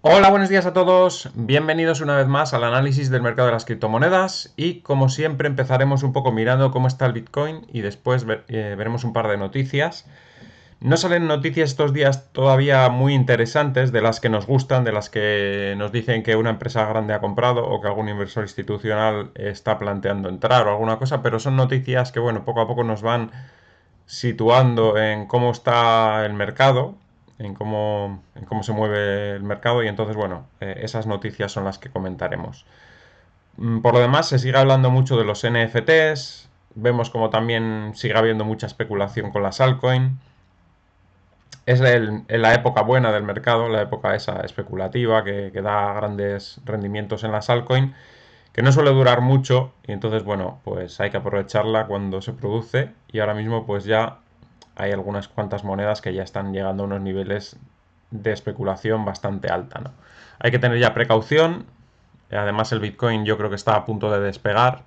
Hola, buenos días a todos. Bienvenidos una vez más al análisis del mercado de las criptomonedas y como siempre empezaremos un poco mirando cómo está el Bitcoin y después veremos un par de noticias. No salen noticias estos días todavía muy interesantes de las que nos gustan, de las que nos dicen que una empresa grande ha comprado o que algún inversor institucional está planteando entrar o alguna cosa, pero son noticias que bueno, poco a poco nos van situando en cómo está el mercado, en cómo se mueve el mercado y entonces, bueno, esas noticias son las que comentaremos. Por lo demás, se sigue hablando mucho de los NFTs, vemos como también sigue habiendo mucha especulación con las altcoins. Es la época buena del mercado, la época esa especulativa que da grandes rendimientos en las altcoins, que no suele durar mucho y entonces, bueno, pues hay que aprovecharla cuando se produce y ahora mismo pues ya hay algunas cuantas monedas que ya están llegando a unos niveles de especulación bastante alta, ¿no? Hay que tener ya precaución. Además, el Bitcoin yo creo que está a punto de despegar.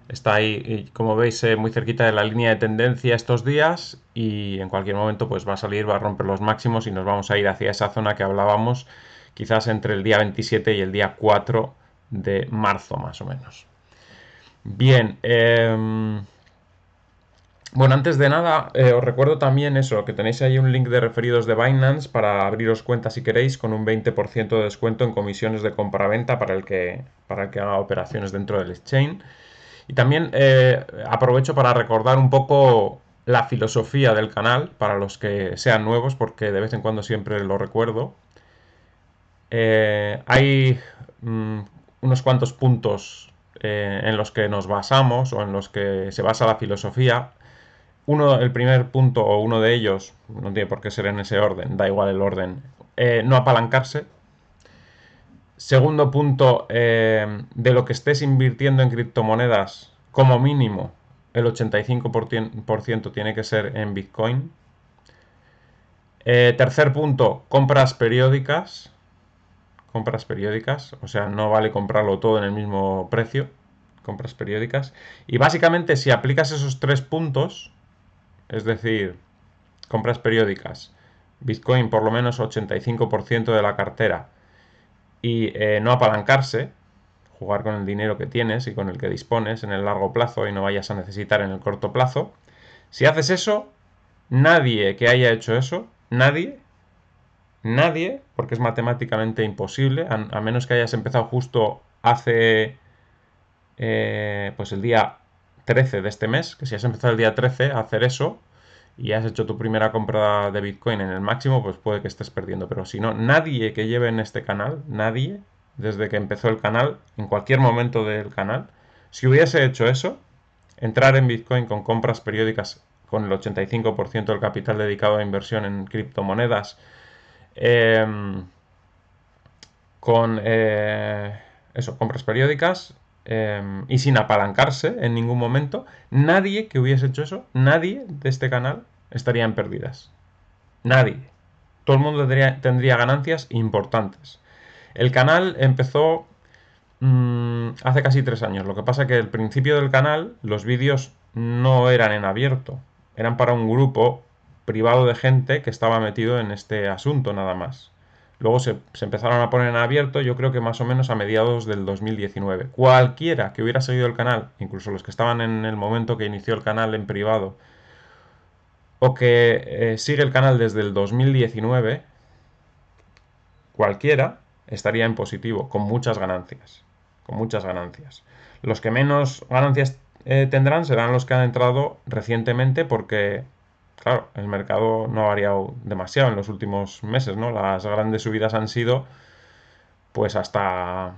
Está ahí, como veis, muy cerquita de la línea de tendencia estos días y en cualquier momento pues va a salir, va a romper los máximos y nos vamos a ir hacia esa zona que hablábamos, quizás entre el día 27 y el día 4 de marzo más o menos. Bien, bueno, antes de nada, os recuerdo también eso, que tenéis ahí un link de referidos de Binance para abriros cuenta si queréis, con un 20% de descuento en comisiones de compra-venta para el que haga operaciones dentro del exchange. Y también aprovecho para recordar un poco la filosofía del canal, para los que sean nuevos, porque de vez en cuando siempre lo recuerdo. Hay unos cuantos puntos en los que nos basamos o en los que se basa la filosofía. El primer punto o uno de ellos, no tiene por qué ser en ese orden, da igual el orden, no apalancarse. Segundo punto, de lo que estés invirtiendo en criptomonedas, como mínimo, el 85% tiene que ser en Bitcoin. Tercer punto, compras periódicas. Compras periódicas, o sea, no vale comprarlo todo en el mismo precio. Compras periódicas. Y básicamente, si aplicas esos tres puntos, es decir, compras periódicas, Bitcoin por lo menos 85% de la cartera y no apalancarse, jugar con el dinero que tienes y con el que dispones en el largo plazo y no vayas a necesitar en el corto plazo. Si haces eso, nadie que haya hecho eso, nadie, porque es matemáticamente imposible, a menos que hayas empezado justo hace pues el día 13 de este mes, que si has empezado el día 13 a hacer eso y has hecho tu primera compra de Bitcoin en el máximo, pues puede que estés perdiendo. Pero si no, nadie que lleve en este canal, nadie, desde que empezó el canal, en cualquier momento del canal, si hubiese hecho eso, entrar en Bitcoin con compras periódicas con el 85% del capital dedicado a inversión en criptomonedas, eh, con eso, compras periódicas y sin apalancarse en ningún momento, nadie que hubiese hecho eso, nadie de este canal estaría en pérdidas. Nadie. Todo el mundo tendría ganancias importantes. El canal empezó hace casi 3 años. Lo que pasa es que al principio del canal los vídeos no eran en abierto. Eran para un grupo privado de gente que estaba metido en este asunto nada más. Luego se empezaron a poner en abierto, yo creo que más o menos a mediados del 2019. Cualquiera que hubiera seguido el canal, incluso los que estaban en el momento que inició el canal en privado, o que sigue el canal desde el 2019, cualquiera estaría en positivo, con muchas ganancias. Con muchas ganancias. Los que menos ganancias tendrán serán los que han entrado recientemente porque, claro, el mercado no ha variado demasiado en los últimos meses, ¿no? Las grandes subidas han sido pues hasta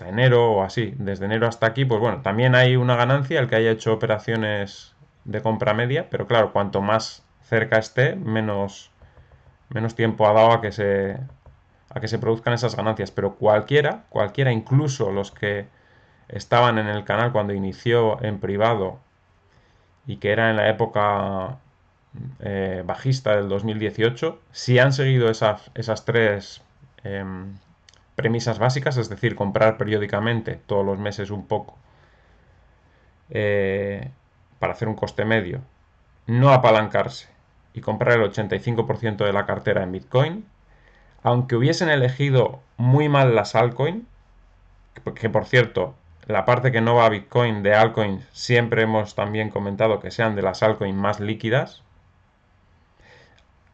enero o así. Desde enero hasta aquí, pues bueno, también hay una ganancia el que haya hecho operaciones de compra media, pero claro, cuanto más cerca esté, menos tiempo ha dado a que se produzcan esas ganancias. Pero cualquiera, incluso los que estaban en el canal cuando inició en privado y que era en la época bajista del 2018, si han seguido esas tres premisas básicas, es decir, comprar periódicamente todos los meses un poco eh, para hacer un coste medio, no apalancarse y comprar el 85% de la cartera en Bitcoin, aunque hubiesen elegido muy mal las altcoins, que por cierto, la parte que no va a Bitcoin de altcoins siempre hemos también comentado que sean de las altcoins más líquidas,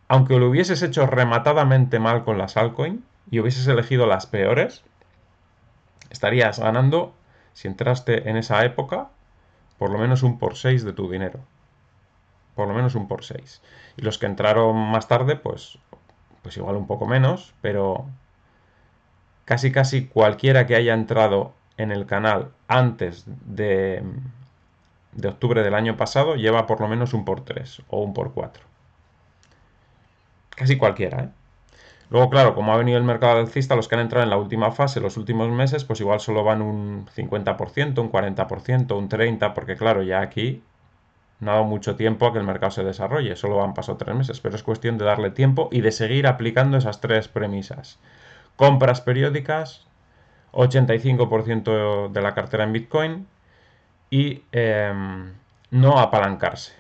aunque lo hubieses hecho rematadamente mal con las altcoins y hubieses elegido las peores, estarías ganando, si entraste en esa época, por lo menos un por 6 de tu dinero. Por lo menos un por 6. Y los que entraron más tarde, pues igual un poco menos, pero casi cualquiera que haya entrado en el canal antes de octubre del año pasado lleva por lo menos un por 3 o un por 4. Casi cualquiera, ¿eh? Luego, claro, como ha venido el mercado alcista, los que han entrado en la última fase, los últimos meses, pues igual solo van un 50%, un 40%, un 30%, porque claro, ya aquí no ha dado mucho tiempo a que el mercado se desarrolle, solo han pasado 3 meses, pero es cuestión de darle tiempo y de seguir aplicando esas tres premisas. Compras periódicas, 85% de la cartera en Bitcoin y no apalancarse.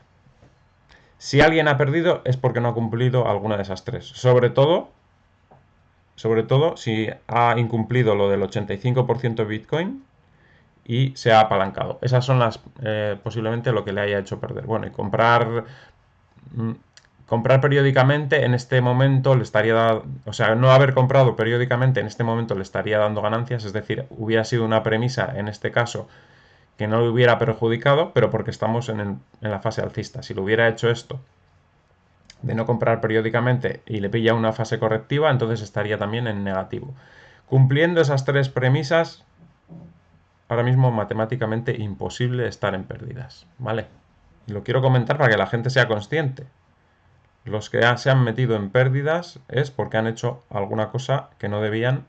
Si alguien ha perdido es porque no ha cumplido alguna de esas tres. Sobre todo si ha incumplido lo del 85% de Bitcoin y se ha apalancado. Esas son las posiblemente lo que le haya hecho perder. Bueno, y comprar periódicamente en este momento le estaría, o sea, no haber comprado periódicamente en este momento le estaría dando ganancias, es decir, hubiera sido una premisa en este caso que no le hubiera perjudicado, pero porque estamos en la fase alcista. Si lo hubiera hecho esto de no comprar periódicamente y le pilla una fase correctiva, entonces estaría también en negativo. Cumpliendo esas tres premisas, ahora mismo matemáticamente imposible estar en pérdidas, ¿vale? Y lo quiero comentar para que la gente sea consciente. Los que se han metido en pérdidas es porque han hecho alguna cosa que no debían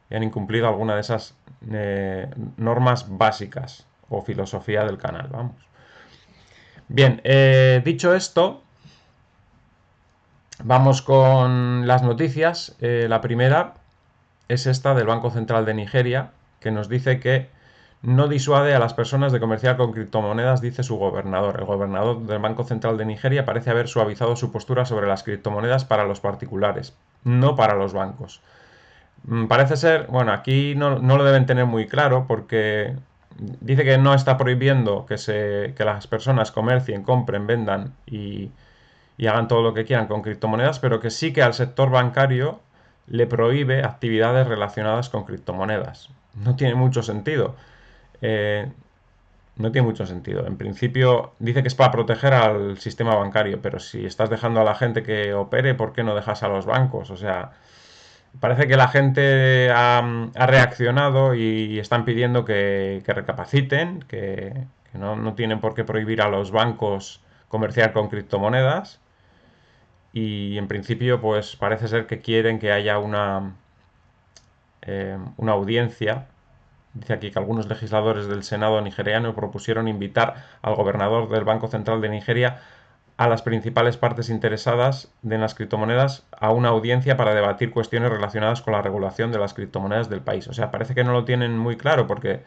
y han incumplido alguna de esas normas básicas o filosofía del canal, vamos. Bien, dicho esto, vamos con las noticias. La primera es esta del Banco Central de Nigeria, que nos dice que no disuade a las personas de comerciar con criptomonedas, dice su gobernador. El gobernador del Banco Central de Nigeria parece haber suavizado su postura sobre las criptomonedas para los particulares, no para los bancos. Parece ser, bueno, aquí no lo deben tener muy claro porque dice que no está prohibiendo que las personas comercien, compren, vendan y hagan todo lo que quieran con criptomonedas, pero que sí que al sector bancario le prohíbe actividades relacionadas con criptomonedas. No tiene mucho sentido. Eh, no tiene mucho sentido. En principio dice que es para proteger al sistema bancario, pero si estás dejando a la gente que opere, ¿por qué no dejas a los bancos? O sea, parece que la gente ha reaccionado y están pidiendo que recapaciten, que no tienen por qué prohibir a los bancos comerciar con criptomonedas. Y en principio, pues parece ser que quieren que haya una audiencia. Dice aquí que algunos legisladores del Senado nigeriano propusieron invitar al gobernador del Banco Central de Nigeria a las principales partes interesadas de las criptomonedas a una audiencia para debatir cuestiones relacionadas con la regulación de las criptomonedas del país. O sea, parece que no lo tienen muy claro porque,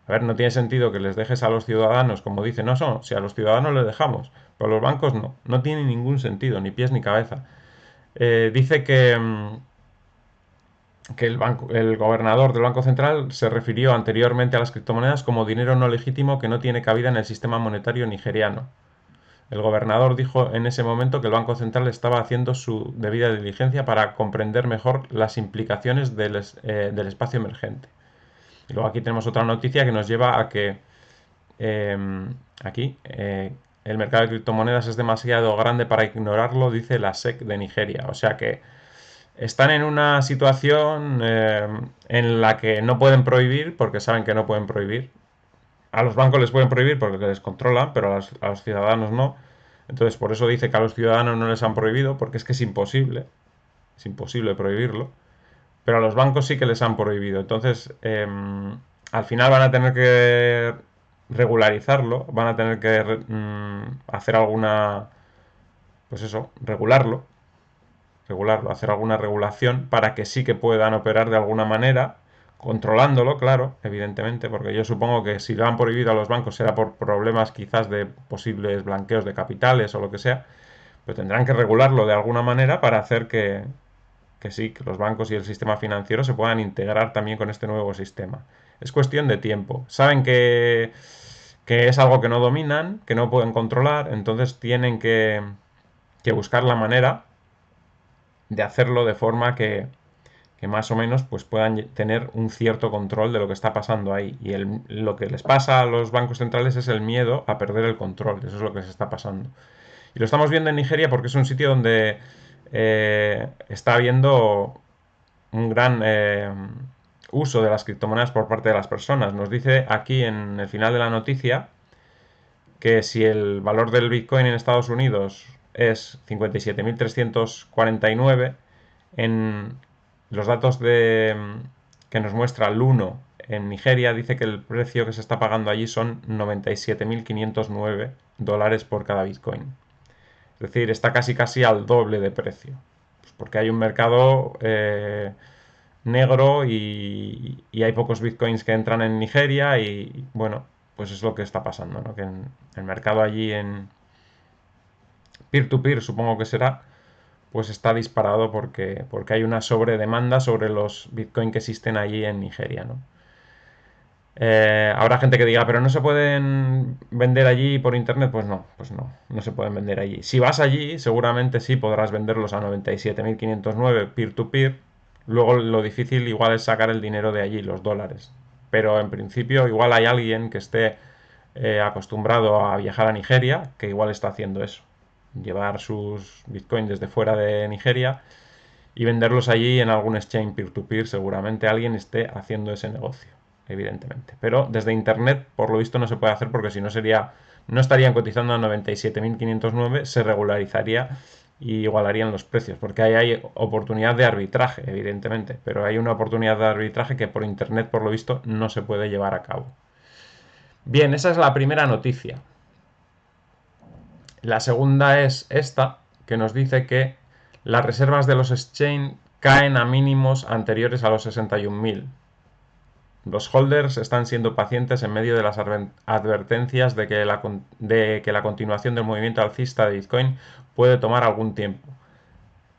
a ver, no tiene sentido que les dejes a los ciudadanos, como dicen, no, si a los ciudadanos les dejamos, pero a los bancos no tiene ningún sentido, ni pies ni cabeza. Dice que el gobernador del Banco Central se refirió anteriormente a las criptomonedas como dinero no legítimo que no tiene cabida en el sistema monetario nigeriano. El gobernador dijo en ese momento que el Banco Central estaba haciendo su debida diligencia para comprender mejor las implicaciones del espacio emergente. Y luego aquí tenemos otra noticia que nos lleva a que aquí el mercado de criptomonedas es demasiado grande para ignorarlo, dice la SEC de Nigeria. O sea que están en una situación en la que no pueden prohibir porque saben que no pueden prohibir. A los bancos les pueden prohibir porque les controlan, pero a los ciudadanos no. Entonces, por eso dice que a los ciudadanos no les han prohibido, porque es que es imposible prohibirlo, pero a los bancos sí que les han prohibido. Entonces, al final van a tener que regularizarlo, van a tener que hacer alguna, pues eso, regularlo, hacer alguna regulación para que sí que puedan operar de alguna manera, controlándolo, claro, evidentemente, porque yo supongo que si lo han prohibido a los bancos será por problemas quizás de posibles blanqueos de capitales o lo que sea, pues tendrán que regularlo de alguna manera para hacer que que sí, que los bancos y el sistema financiero se puedan integrar también con este nuevo sistema. Es cuestión de tiempo. Saben que es algo que no dominan, que no pueden controlar, entonces tienen que buscar la manera de hacerlo de forma que más o menos pues puedan tener un cierto control de lo que está pasando ahí. Y lo que les pasa a los bancos centrales es el miedo a perder el control. Eso es lo que se está pasando. Y lo estamos viendo en Nigeria porque es un sitio donde está habiendo un gran uso de las criptomonedas por parte de las personas. Nos dice aquí en el final de la noticia que si el valor del Bitcoin en Estados Unidos es 57.349, en los datos que nos muestra el 1 en Nigeria dice que el precio que se está pagando allí son 97.509 dólares por cada Bitcoin. Es decir, está casi al doble de precio. Pues porque hay un mercado negro y hay pocos bitcoins que entran en Nigeria y bueno, pues es lo que está pasando, ¿no? Que en el mercado allí en peer-to-peer supongo que será, pues está disparado porque hay una sobredemanda sobre los bitcoins que existen allí en Nigeria, ¿no? Habrá gente que diga, pero no se pueden vender allí por internet. Pues no se pueden vender allí. Si vas allí, seguramente sí podrás venderlos a 97.509 peer-to-peer. Luego lo difícil igual es sacar el dinero de allí, los dólares. Pero en principio igual hay alguien que esté acostumbrado a viajar a Nigeria, que igual está haciendo eso. Llevar sus bitcoins desde fuera de Nigeria y venderlos allí en algún exchange peer-to-peer. Seguramente alguien esté haciendo ese negocio, evidentemente. Pero desde internet, por lo visto, no se puede hacer porque si no no estarían cotizando a 97.509, se regularizaría y igualarían los precios, porque ahí hay oportunidad de arbitraje, evidentemente, pero hay una oportunidad de arbitraje que por internet, por lo visto, no se puede llevar a cabo. Bien, esa es la primera noticia. La segunda es esta, que nos dice que las reservas de los exchange caen a mínimos anteriores a los 61.000. Los holders están siendo pacientes en medio de las advertencias de que la continuación del movimiento alcista de Bitcoin puede tomar algún tiempo,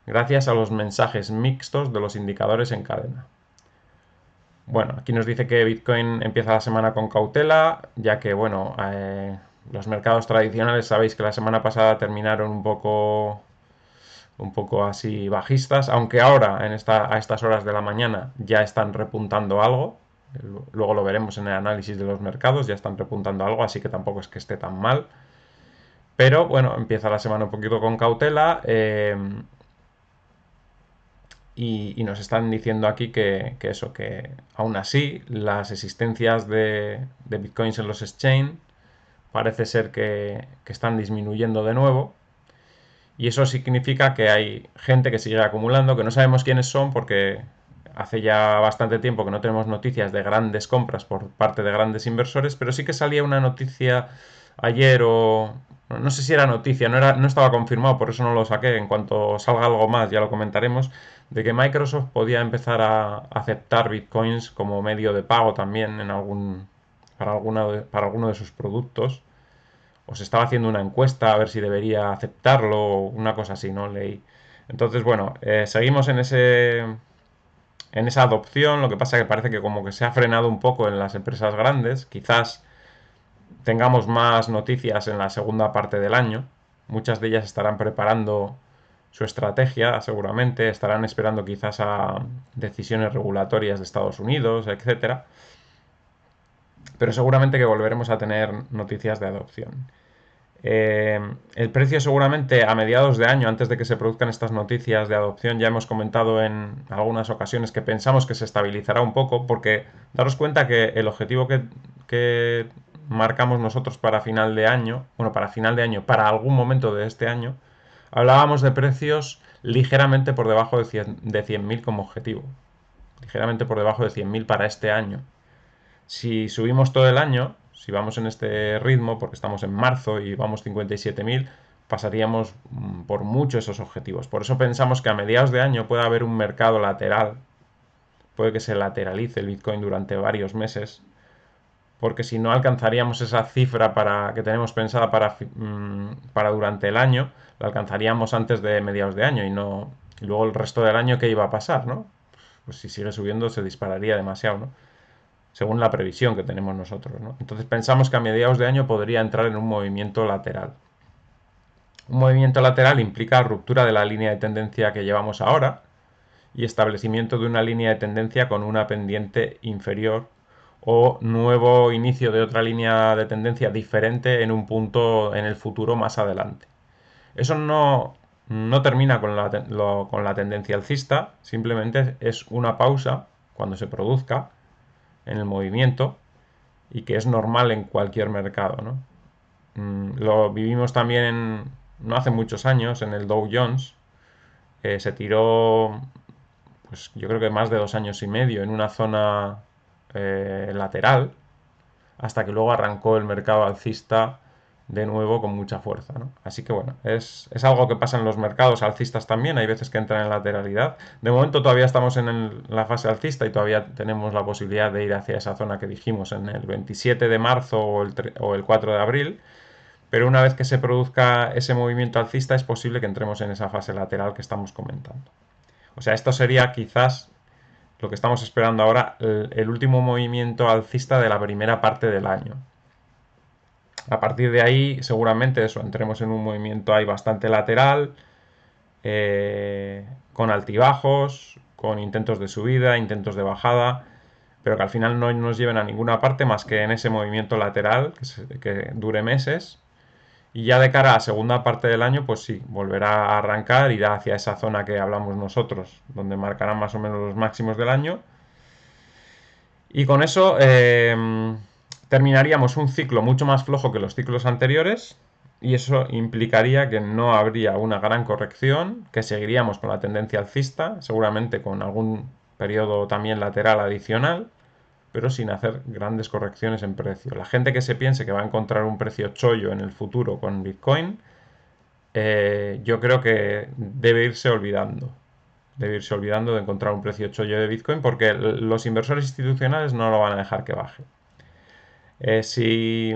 gracias a los mensajes mixtos de los indicadores en cadena. Bueno, aquí nos dice que Bitcoin empieza la semana con cautela, ya que, bueno, los mercados tradicionales sabéis que la semana pasada terminaron un poco así bajistas, aunque ahora a estas horas de la mañana ya están repuntando algo. Luego lo veremos en el análisis de los mercados, ya están repuntando algo, así que tampoco es que esté tan mal. Pero bueno, empieza la semana un poquito con cautela y nos están diciendo aquí que aún así las existencias de bitcoins en los exchange parece ser que están disminuyendo de nuevo. Y eso significa que hay gente que sigue acumulando, que no sabemos quiénes son porque hace ya bastante tiempo que no tenemos noticias de grandes compras por parte de grandes inversores, pero sí que salía una noticia ayer o no sé si era noticia, no estaba confirmado, por eso no lo saqué. En cuanto salga algo más ya lo comentaremos, de que Microsoft podía empezar a aceptar bitcoins como medio de pago también para alguno de sus productos. O se estaba haciendo una encuesta a ver si debería aceptarlo o una cosa así, ¿no? Leí. Entonces, bueno, seguimos en esa adopción. Lo que pasa es que parece que como que se ha frenado un poco en las empresas grandes. Quizás tengamos más noticias en la segunda parte del año. Muchas de ellas estarán preparando su estrategia, seguramente. Estarán esperando quizás a decisiones regulatorias de Estados Unidos, etcétera. Pero seguramente que volveremos a tener noticias de adopción. El precio seguramente a mediados de año, antes de que se produzcan estas noticias de adopción, ya hemos comentado en algunas ocasiones que pensamos que se estabilizará un poco, porque daros cuenta que el objetivo que marcamos nosotros para final de año, bueno, para final de año, para algún momento de este año, hablábamos de precios ligeramente por debajo de 100.000 como objetivo, ligeramente por debajo de 100.000 para este año. Si subimos todo el año, si vamos en este ritmo, porque estamos en marzo y vamos 57.000, pasaríamos por mucho esos objetivos. Por eso pensamos que a mediados de año puede haber un mercado lateral, puede que se lateralice el Bitcoin durante varios meses, porque si no alcanzaríamos esa cifra que tenemos pensada para durante el año, la alcanzaríamos antes de mediados de año Y luego el resto del año, ¿qué iba a pasar, no? Pues si sigue subiendo se dispararía demasiado, ¿no? Según la previsión que tenemos nosotros, ¿no? Entonces pensamos que a mediados de año podría entrar en un movimiento lateral. Un movimiento lateral implica ruptura de la línea de tendencia que llevamos ahora y establecimiento de una línea de tendencia con una pendiente inferior o nuevo inicio de otra línea de tendencia diferente en un punto en el futuro más adelante. Eso no termina con la tendencia alcista, simplemente es una pausa cuando se produzca en el movimiento y que es normal en cualquier mercado, ¿no? Lo vivimos también no hace muchos años en el Dow Jones. Se tiró, pues yo creo que más de 2 años y medio en una zona lateral, hasta que luego arrancó el mercado alcista de nuevo con mucha fuerza, ¿no? Así que bueno, es algo que pasa en los mercados alcistas también, hay veces que entran en lateralidad. De momento todavía estamos en la fase alcista y todavía tenemos la posibilidad de ir hacia esa zona que dijimos en el 27 de marzo o el 4 de abril, pero una vez que se produzca ese movimiento alcista es posible que entremos en esa fase lateral que estamos comentando. O sea, esto sería quizás lo que estamos esperando ahora, el último movimiento alcista de la primera parte del año. A partir de ahí, seguramente eso, entremos en un movimiento ahí bastante lateral, con altibajos, con intentos de subida, intentos de bajada, pero que al final no nos lleven a ninguna parte más que en ese movimiento lateral que dure meses. Y ya de cara a la segunda parte del año, pues sí, volverá a arrancar, irá hacia esa zona que hablamos nosotros, donde marcarán más o menos los máximos del año. Y con eso terminaríamos un ciclo mucho más flojo que los ciclos anteriores. Y eso implicaría que no habría una gran corrección, que seguiríamos con la tendencia alcista, seguramente con algún periodo también lateral adicional, pero sin hacer grandes correcciones en precio. La gente que se piense que va a encontrar un precio chollo en el futuro con Bitcoin, yo creo que debe irse olvidando de encontrar un precio chollo de Bitcoin porque los inversores institucionales no lo van a dejar que baje. Si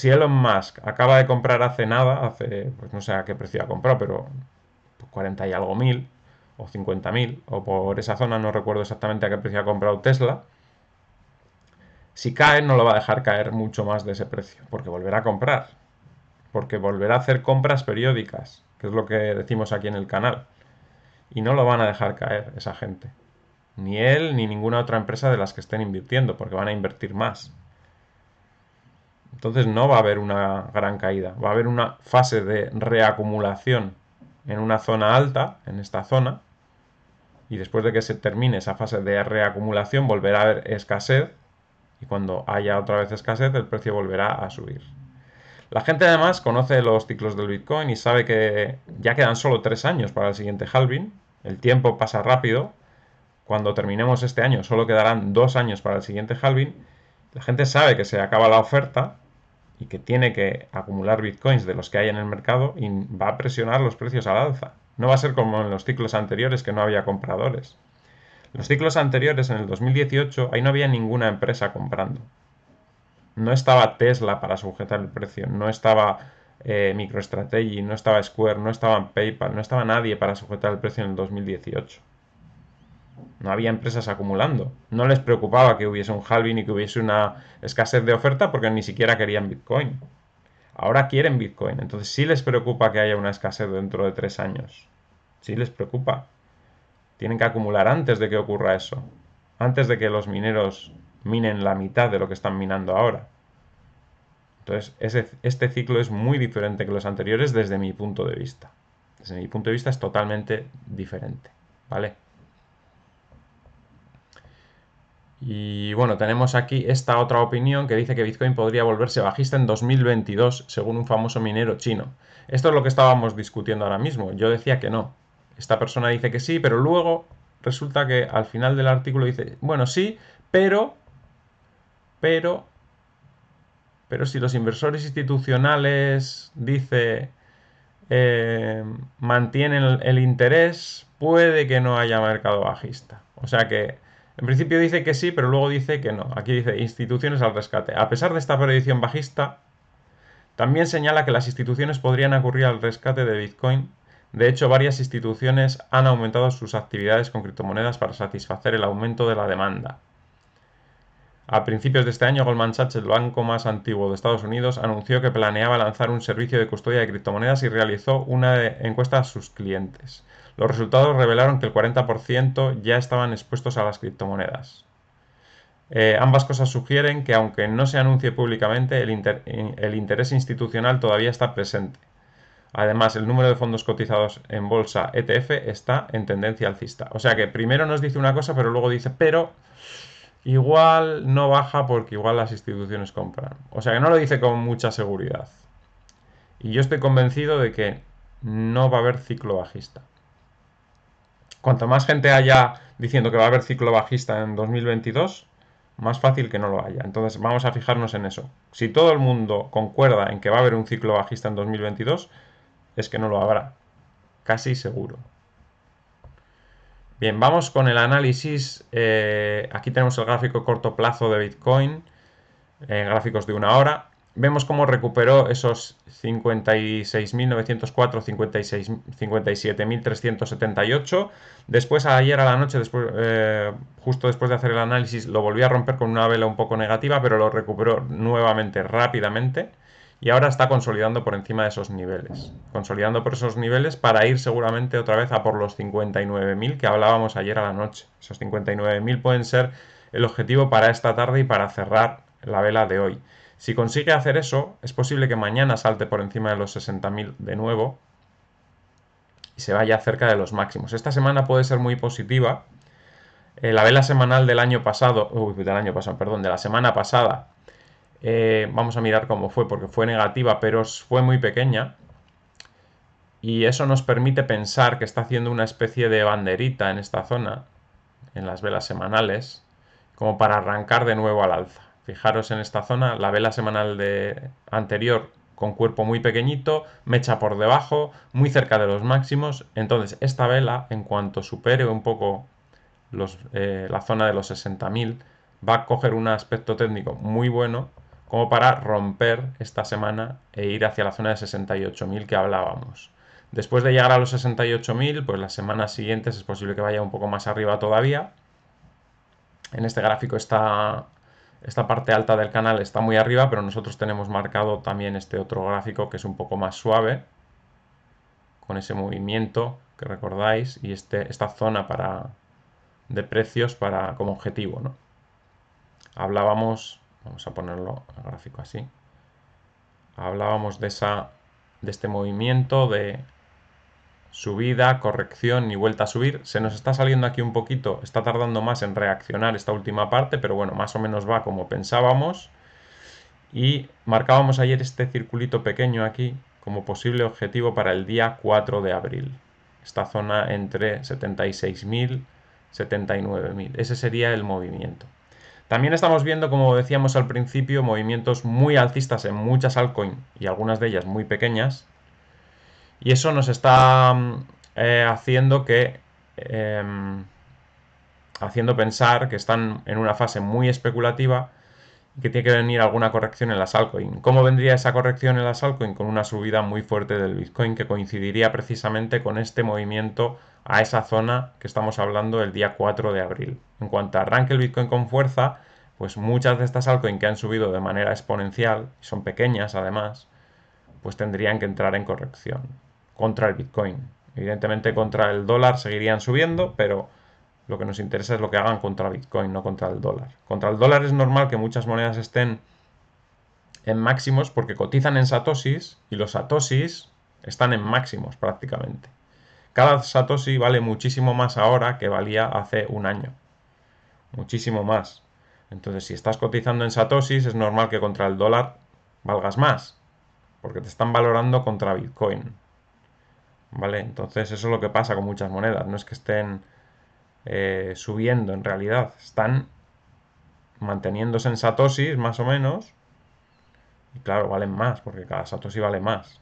Elon Musk acaba de comprar hace nada, pues no sé a qué precio ha comprado, pero 40 y algo mil, o 50.000, o por esa zona, no recuerdo exactamente a qué precio ha comprado Tesla. Si cae, no lo va a dejar caer mucho más de ese precio, porque volverá a comprar, porque volverá a hacer compras periódicas, que es lo que decimos aquí en el canal. Y no lo van a dejar caer esa gente. Ni él ni ninguna otra empresa de las que estén invirtiendo, porque van a invertir más. Entonces no va a haber una gran caída, va a haber una fase de reacumulación en una zona alta, en esta zona, y después de que se termine esa fase de reacumulación volverá a haber escasez, y cuando haya otra vez escasez el precio volverá a subir. La gente además conoce los ciclos del Bitcoin y sabe que ya quedan solo 3 años para el siguiente halving, el tiempo pasa rápido, cuando terminemos este año solo quedarán 2 años para el siguiente halving, la gente sabe que se acaba la oferta y que tiene que acumular bitcoins de los que hay en el mercado y va a presionar los precios al alza. No va a ser como en los ciclos anteriores que no había compradores. Los ciclos anteriores, en el 2018, ahí no había ninguna empresa comprando. No estaba Tesla para sujetar el precio, no estaba MicroStrategy, no estaba Square, no estaba PayPal, no estaba nadie para sujetar el precio en el 2018. No había empresas acumulando. No les preocupaba que hubiese un halving y que hubiese una escasez de oferta porque ni siquiera querían Bitcoin. Ahora quieren Bitcoin. Entonces sí les preocupa que haya una escasez dentro de 3 años. Sí les preocupa. Tienen que acumular antes de que ocurra eso. Antes de que los mineros minen la mitad de lo que están minando ahora. Entonces este ciclo es muy diferente que los anteriores desde mi punto de vista. Desde mi punto de vista es totalmente diferente. ¿Vale? Y bueno, tenemos aquí esta otra opinión que dice que Bitcoin podría volverse bajista en 2022, según un famoso minero chino. Esto es lo que estábamos discutiendo ahora mismo. Yo decía que no. Esta persona dice que sí, pero luego resulta que al final del artículo dice, bueno, sí, pero, pero, pero si los inversores institucionales, dice, mantienen el interés, puede que no haya mercado bajista. O sea que en principio dice que sí, pero luego dice que no. Aquí dice instituciones al rescate. A pesar de esta predicción bajista, también señala que las instituciones podrían acudir al rescate de Bitcoin De hecho, varias instituciones han aumentado sus actividades con criptomonedas para satisfacer el aumento de la demanda. A principios de este año, Goldman Sachs, el banco más antiguo de Estados Unidos, anunció que planeaba lanzar un servicio de custodia de criptomonedas y realizó una encuesta a sus clientes. Los resultados revelaron que el 40% ya estaban expuestos a las criptomonedas. Ambas cosas sugieren que, aunque no se anuncie públicamente, el interés institucional todavía está presente. Además, el número de fondos cotizados en bolsa ETF está en tendencia alcista. O sea que primero nos dice una cosa, pero luego dice, pero igual no baja porque igual las instituciones compran. O sea que no lo dice con mucha seguridad. Y yo estoy convencido de que no va a haber ciclo bajista. Cuanto más gente haya diciendo que va a haber ciclo bajista en 2022, más fácil que no lo haya. Entonces vamos a fijarnos en eso. Si todo el mundo concuerda en que va a haber un ciclo bajista en 2022, es que no lo habrá. Casi seguro. Bien, vamos con el análisis. Aquí tenemos el gráfico corto plazo de Bitcoin, gráficos de una hora. Vemos cómo recuperó esos 56.904, 57.378. Después, ayer a la noche, justo después de hacer el análisis, lo volvió a romper con una vela un poco negativa, pero lo recuperó nuevamente rápidamente. Y ahora está consolidando por encima de esos niveles. Consolidando por esos niveles para ir seguramente otra vez a por los 59.000 que hablábamos ayer a la noche. Esos 59.000 pueden ser el objetivo para esta tarde y para cerrar la vela de hoy. Si consigue hacer eso, es posible que mañana salte por encima de los 60.000 de nuevo y se vaya cerca de los máximos. Esta semana puede ser muy positiva. La vela semanal del año pasado, de la semana pasada, vamos a mirar cómo fue, porque fue negativa, pero fue muy pequeña. Y eso nos permite pensar que está haciendo una especie de banderita en esta zona, en las velas semanales, como para arrancar de nuevo al alza. Fijaros en esta zona, la vela semanal anterior con cuerpo muy pequeñito, mecha por debajo, muy cerca de los máximos. Entonces esta vela, en cuanto supere un poco la zona de los 60.000, va a coger un aspecto técnico muy bueno como para romper esta semana e ir hacia la zona de 68.000 que hablábamos. Después de llegar a los 68.000, pues las semanas siguientes es posible que vaya un poco más arriba todavía. En este gráfico esta parte alta del canal está muy arriba, pero nosotros tenemos marcado también este otro gráfico que es un poco más suave, con ese movimiento que recordáis, y esta zona de precios como objetivo, ¿no? Hablábamos, vamos a ponerlo el gráfico así, hablábamos de este movimiento de subida, corrección y vuelta a subir. Se nos está saliendo aquí un poquito, está tardando más en reaccionar esta última parte, pero bueno, más o menos va como pensábamos. Y marcábamos ayer este circulito pequeño aquí como posible objetivo para el día 4 de abril. Esta zona entre 76.000 y 79.000. Ese sería el movimiento. También estamos viendo, como decíamos al principio, movimientos muy alcistas en muchas altcoins y algunas de ellas muy pequeñas. Y eso nos está haciendo pensar que están en una fase muy especulativa y que tiene que venir alguna corrección en las altcoins. ¿Cómo vendría esa corrección en las altcoins? Con una subida muy fuerte del Bitcoin que coincidiría precisamente con este movimiento a esa zona que estamos hablando el día 4 de abril. En cuanto arranque el Bitcoin con fuerza, pues muchas de estas altcoins que han subido de manera exponencial, y son pequeñas además, pues tendrían que entrar en corrección contra el Bitcoin. Evidentemente contra el dólar seguirían subiendo, pero lo que nos interesa es lo que hagan contra Bitcoin, no contra el dólar. Contra el dólar es normal que muchas monedas estén en máximos porque cotizan en satoshis y los satoshis están en máximos prácticamente. Cada satoshi vale muchísimo más ahora que valía hace un año. Muchísimo más. Entonces, si estás cotizando en satoshis, es normal que contra el dólar valgas más, porque te están valorando contra Bitcoin. ¿Vale? Entonces, eso es lo que pasa con muchas monedas. No es que estén subiendo en realidad, están manteniéndose en satoshis más o menos, y claro, valen más, porque cada satoshi vale más.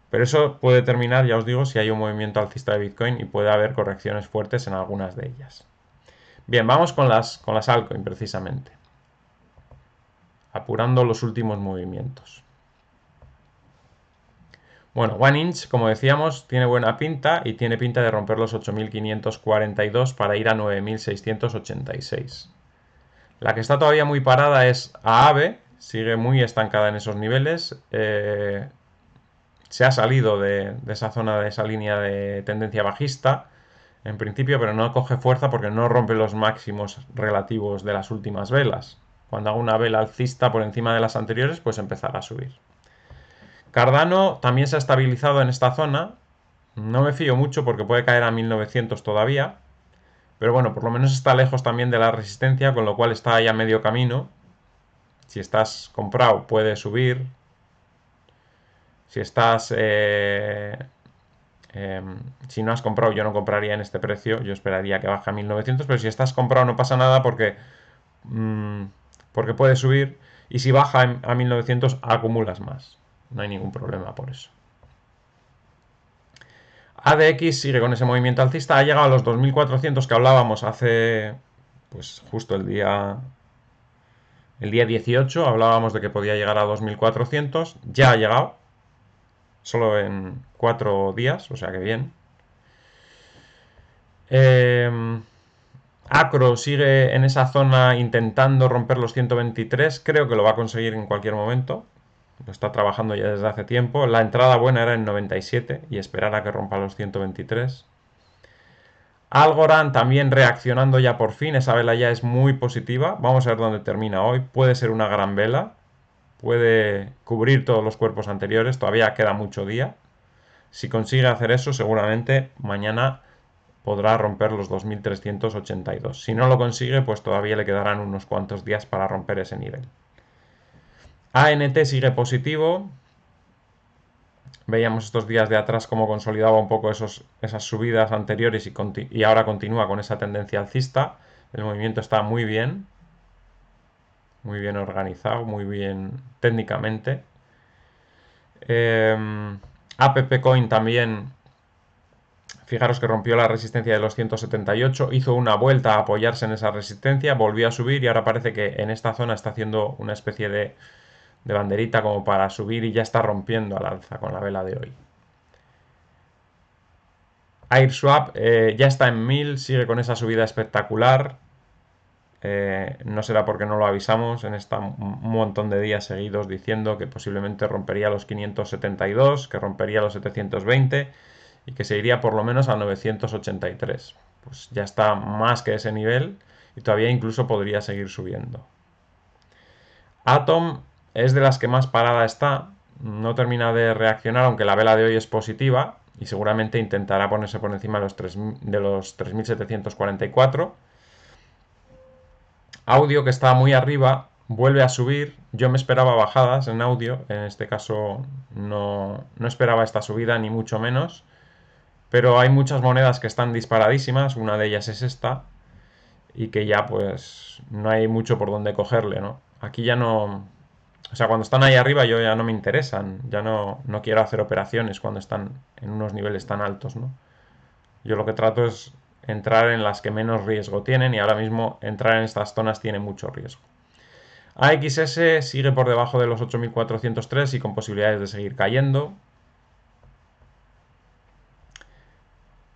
Pero eso puede terminar, ya os digo, si hay un movimiento alcista de Bitcoin y puede haber correcciones fuertes en algunas de ellas. Bien, vamos con las altcoins precisamente, apurando los últimos movimientos. Bueno, One Inch, como decíamos, tiene buena pinta y tiene pinta de romper los 8.542 para ir a 9.686. La que está todavía muy parada es AAVE, sigue muy estancada en esos niveles. Se ha salido de esa zona, de esa línea de tendencia bajista, en principio, pero no coge fuerza porque no rompe los máximos relativos de las últimas velas. Cuando haga una vela alcista por encima de las anteriores, pues empezará a subir. Cardano también se ha estabilizado en esta zona. No me fío mucho porque puede caer a 1900 todavía. Pero bueno, por lo menos está lejos también de la resistencia, con lo cual está ahí a medio camino. Si estás comprado, puede subir. Si estás... si no has comprado, yo no compraría en este precio. Yo esperaría que baje a 1900. Pero si estás comprado no pasa nada porque puede subir. Y si baja a 1900 acumulas más. No hay ningún problema por eso. ADX sigue con ese movimiento alcista. Ha llegado a los 2400 que hablábamos hace... Pues justo el día 18 hablábamos de que podía llegar a 2400. Ya ha llegado. Solo en 4 días. O sea que bien. Acro sigue en esa zona intentando romper los 123. Creo que lo va a conseguir en cualquier momento. Lo está trabajando ya desde hace tiempo. La entrada buena era en 97 y esperar a que rompa los 123. Algorand también reaccionando ya por fin. Esa vela ya es muy positiva. Vamos a ver dónde termina hoy. Puede ser una gran vela. Puede cubrir todos los cuerpos anteriores. Todavía queda mucho día. Si consigue hacer eso, seguramente mañana podrá romper los 2382. Si no lo consigue, pues todavía le quedarán unos cuantos días para romper ese nivel. ANT sigue positivo. Veíamos estos días de atrás cómo consolidaba un poco esas subidas anteriores y ahora continúa con esa tendencia alcista. El movimiento está muy bien organizado, muy bien técnicamente. APP Coin también, fijaros que rompió la resistencia de los 178, hizo una vuelta a apoyarse en esa resistencia, volvió a subir y ahora parece que en esta zona está haciendo una especie de banderita como para subir y ya está rompiendo al alza con la vela de hoy. AirSwap ya está en 1000, sigue con esa subida espectacular. No será porque no lo avisamos en un montón de días seguidos diciendo que posiblemente rompería los 572, que rompería los 720 y que se iría por lo menos a 983. Pues ya está más que ese nivel y todavía incluso podría seguir subiendo. Atom es de las que más parada está, no termina de reaccionar aunque la vela de hoy es positiva y seguramente intentará ponerse por encima de los 3744. Audio, que está muy arriba, vuelve a subir. Yo me esperaba bajadas en audio, en este caso no esperaba esta subida ni mucho menos, pero hay muchas monedas que están disparadísimas, una de ellas es esta, y que ya pues no hay mucho por donde cogerle, ¿no? Aquí ya no... O sea, cuando están ahí arriba yo ya no me interesan, ya no quiero hacer operaciones cuando están en unos niveles tan altos, ¿no? Yo lo que trato es entrar en las que menos riesgo tienen y ahora mismo entrar en estas zonas tiene mucho riesgo. AXS sigue por debajo de los 8403 y con posibilidades de seguir cayendo.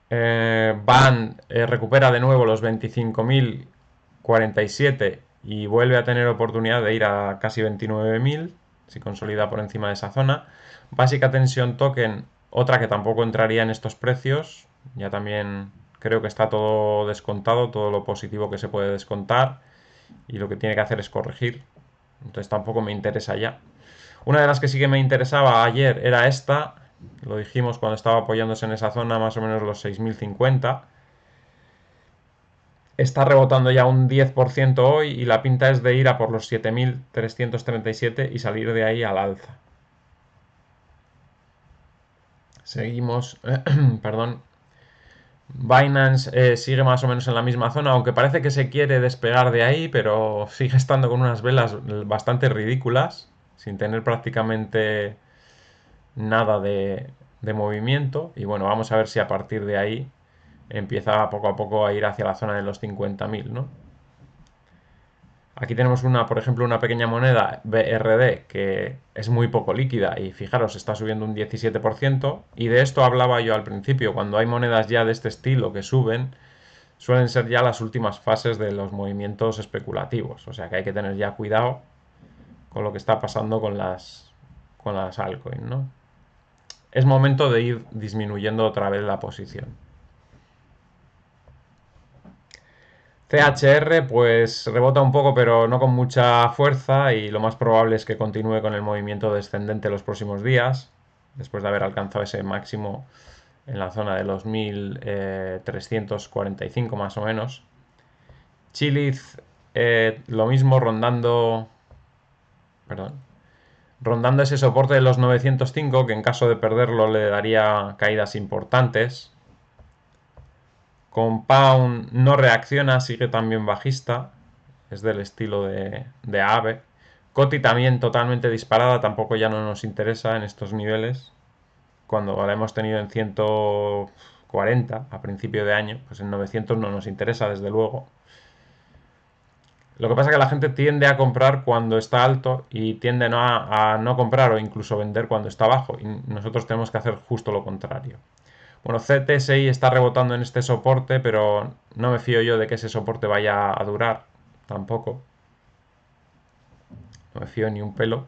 Van recupera de nuevo los 25.047 y vuelve a tener oportunidad de ir a casi 29.000 si consolida por encima de esa zona. Básica tensión token, otra que tampoco entraría en estos precios. Ya también creo que está todo descontado, todo lo positivo que se puede descontar y lo que tiene que hacer es corregir. Entonces tampoco me interesa ya. Una de las que sí que me interesaba ayer era esta. Lo dijimos cuando estaba apoyándose en esa zona, más o menos los 6.050. Está rebotando ya un 10% hoy y la pinta es de ir a por los 7.337 y salir de ahí al alza. Seguimos, perdón. Binance sigue más o menos en la misma zona, aunque parece que se quiere despegar de ahí, pero sigue estando con unas velas bastante ridículas, sin tener prácticamente nada de movimiento. Y bueno, vamos a ver si a partir de ahí empieza poco a poco a ir hacia la zona de los 50.000, ¿no? Aquí tenemos una, por ejemplo, una pequeña moneda BRD que es muy poco líquida y fijaros, está subiendo un 17%. Y de esto hablaba yo al principio, cuando hay monedas ya de este estilo que suben, suelen ser ya las últimas fases de los movimientos especulativos. O sea que hay que tener ya cuidado con lo que está pasando con las altcoins, ¿no? Es momento de ir disminuyendo otra vez la posición. CHR pues rebota un poco pero no con mucha fuerza y lo más probable es que continúe con el movimiento descendente los próximos días, después de haber alcanzado ese máximo en la zona de los 1345 más o menos. Chiliz lo mismo perdón, rondando ese soporte de los 905 que en caso de perderlo le daría caídas importantes. Compound no reacciona, sigue también bajista. Es del estilo de AVE. Coti también totalmente disparada, tampoco ya no nos interesa en estos niveles. Cuando la hemos tenido en 140 a principio de año, pues en 900 no nos interesa, desde luego. Lo que pasa es que la gente tiende a comprar cuando está alto y tiende a no comprar o incluso vender cuando está bajo. Y nosotros tenemos que hacer justo lo contrario. Bueno, CTSI está rebotando en este soporte, pero no me fío yo de que ese soporte vaya a durar. Tampoco. No me fío ni un pelo.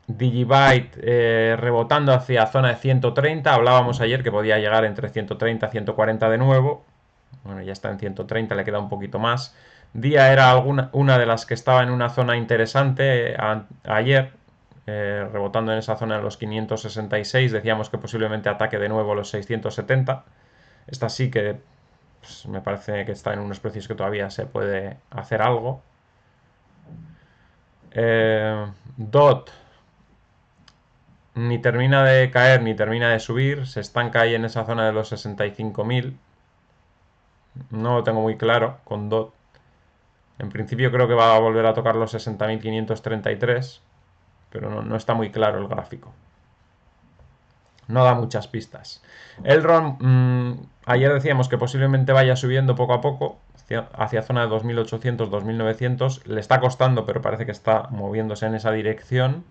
Digibyte rebotando hacia zona de 130. Hablábamos ayer que podía llegar entre 130 y 140 de nuevo. Bueno, ya está en 130, le queda un poquito más. Día era una de las que estaba en una zona interesante ayer, rebotando en esa zona de los 566. Decíamos que posiblemente ataque de nuevo los 670. Esta sí que pues, me parece que está en unos precios que todavía se puede hacer algo. DOT ni termina de caer ni termina de subir. Se estanca ahí en esa zona de los 65.000. No lo tengo muy claro con DOT. En principio creo que va a volver a tocar los 60.533, pero no está muy claro el gráfico. No da muchas pistas. Elrond, ayer decíamos que posiblemente vaya subiendo poco a poco hacia zona de 2.800, 2.900. Le está costando, pero parece que está moviéndose en esa dirección.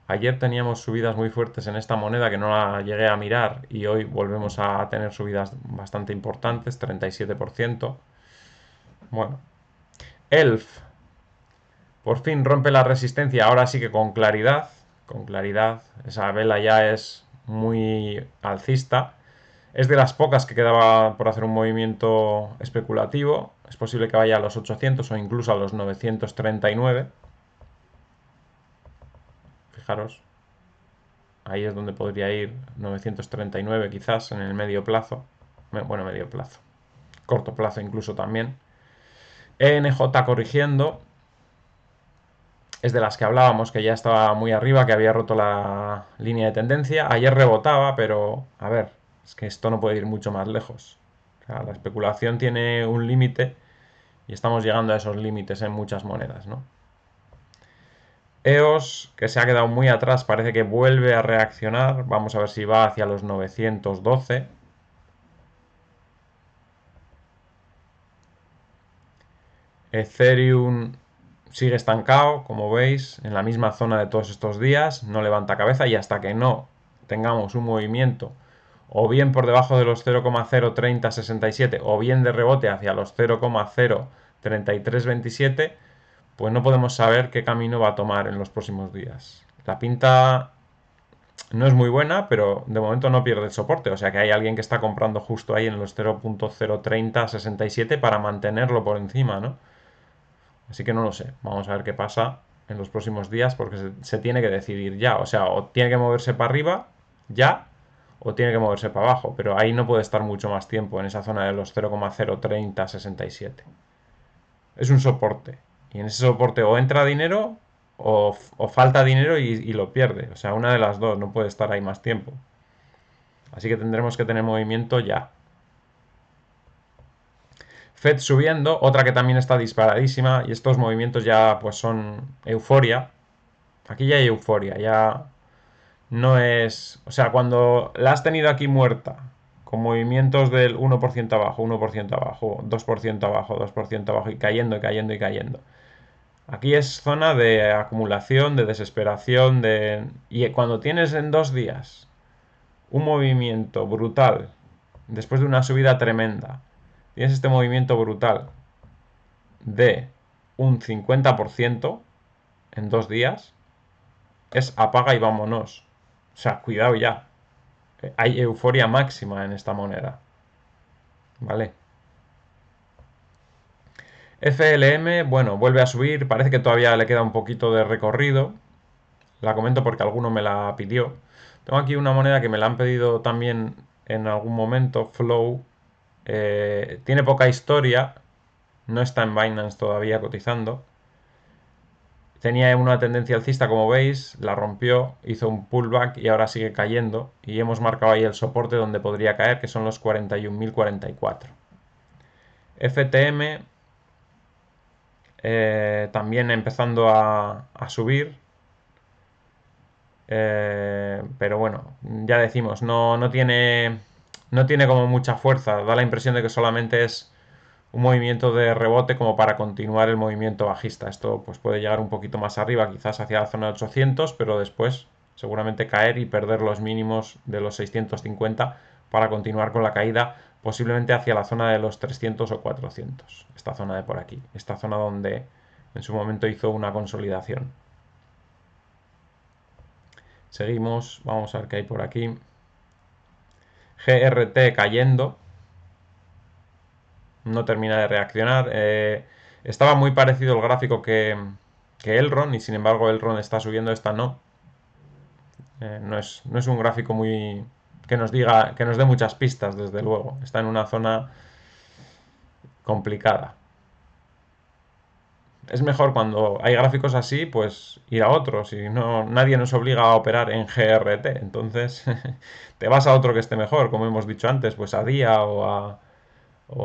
Ayer teníamos subidas muy fuertes en esta moneda que no la llegué a mirar y hoy volvemos a tener subidas bastante importantes, 37%. Bueno, Elf por fin rompe la resistencia, ahora sí que con claridad. Con claridad, esa vela ya es muy alcista. Es de las pocas que quedaba por hacer un movimiento especulativo. Es posible que vaya a los 800 o incluso a los 939. Fijaros. Ahí es donde podría ir 939 quizás en el medio plazo. Bueno, medio plazo. Corto plazo incluso también. ENJ corrigiendo. Es de las que hablábamos, que ya estaba muy arriba, que había roto la línea de tendencia. Ayer rebotaba, pero a ver, es que esto no puede ir mucho más lejos. O sea, la especulación tiene un límite y estamos llegando a esos límites en muchas monedas, ¿no? EOS, que se ha quedado muy atrás, parece que vuelve a reaccionar. Vamos a ver si va hacia los 912. Ethereum sigue estancado, como veis, en la misma zona de todos estos días, no levanta cabeza y hasta que no tengamos un movimiento o bien por debajo de los 0,03067 o bien de rebote hacia los 0,03327, pues no podemos saber qué camino va a tomar en los próximos días. La pinta no es muy buena, pero de momento no pierde el soporte, o sea que hay alguien que está comprando justo ahí en los 0,03067 para mantenerlo por encima, ¿no? Así que no lo sé. Vamos a ver qué pasa en los próximos días porque se tiene que decidir ya. O sea, o tiene que moverse para arriba ya o tiene que moverse para abajo. Pero ahí no puede estar mucho más tiempo en esa zona de los 0,03067. Es un soporte. Y en ese soporte o entra dinero o falta dinero y lo pierde. O sea, una de las dos. No puede estar ahí más tiempo. Así que tendremos que tener movimiento ya. Fed subiendo, otra que también está disparadísima y estos movimientos ya pues son euforia. Aquí ya hay euforia, ya no es... O sea, cuando la has tenido aquí muerta con movimientos del 1% abajo, 1% abajo, 2% abajo, 2% abajo y cayendo y cayendo y cayendo. Aquí es zona de acumulación, de desesperación, y cuando tienes en 2 días un movimiento brutal, después de una subida tremenda, tienes este movimiento brutal de un 50% en 2 días, es apaga y vámonos. O sea, cuidado ya. Hay euforia máxima en esta moneda. ¿Vale? FLM, bueno, vuelve a subir. Parece que todavía le queda un poquito de recorrido. La comento porque alguno me la pidió. Tengo aquí una moneda que me la han pedido también en algún momento, Flow. Tiene poca historia. No está en Binance todavía cotizando. Tenía una tendencia alcista, como veis, la rompió, hizo un pullback y ahora sigue cayendo. Y hemos marcado ahí el soporte donde podría caer, que son los 41.044. FTM también empezando a subir. Pero bueno, ya decimos, no tiene como mucha fuerza. Da la impresión de que solamente es un movimiento de rebote como para continuar el movimiento bajista. Esto pues puede llegar un poquito más arriba, quizás hacia la zona de 800, pero después seguramente caer y perder los mínimos de los 650 para continuar con la caída, posiblemente hacia la zona de los 300 o 400. Esta zona de por aquí, esta zona donde en su momento hizo una consolidación. Seguimos, vamos a ver qué hay por aquí. GRT cayendo, no termina de reaccionar. Estaba muy parecido el gráfico que Elrond, y sin embargo Elrond está subiendo, esta no. No es un gráfico muy que nos diga, que nos dé muchas pistas, desde luego. Está en una zona complicada. Es mejor cuando hay gráficos así, pues ir a otros. Y no, nadie nos obliga a operar en GRT. Entonces, te vas a otro que esté mejor, como hemos dicho antes, pues a Día o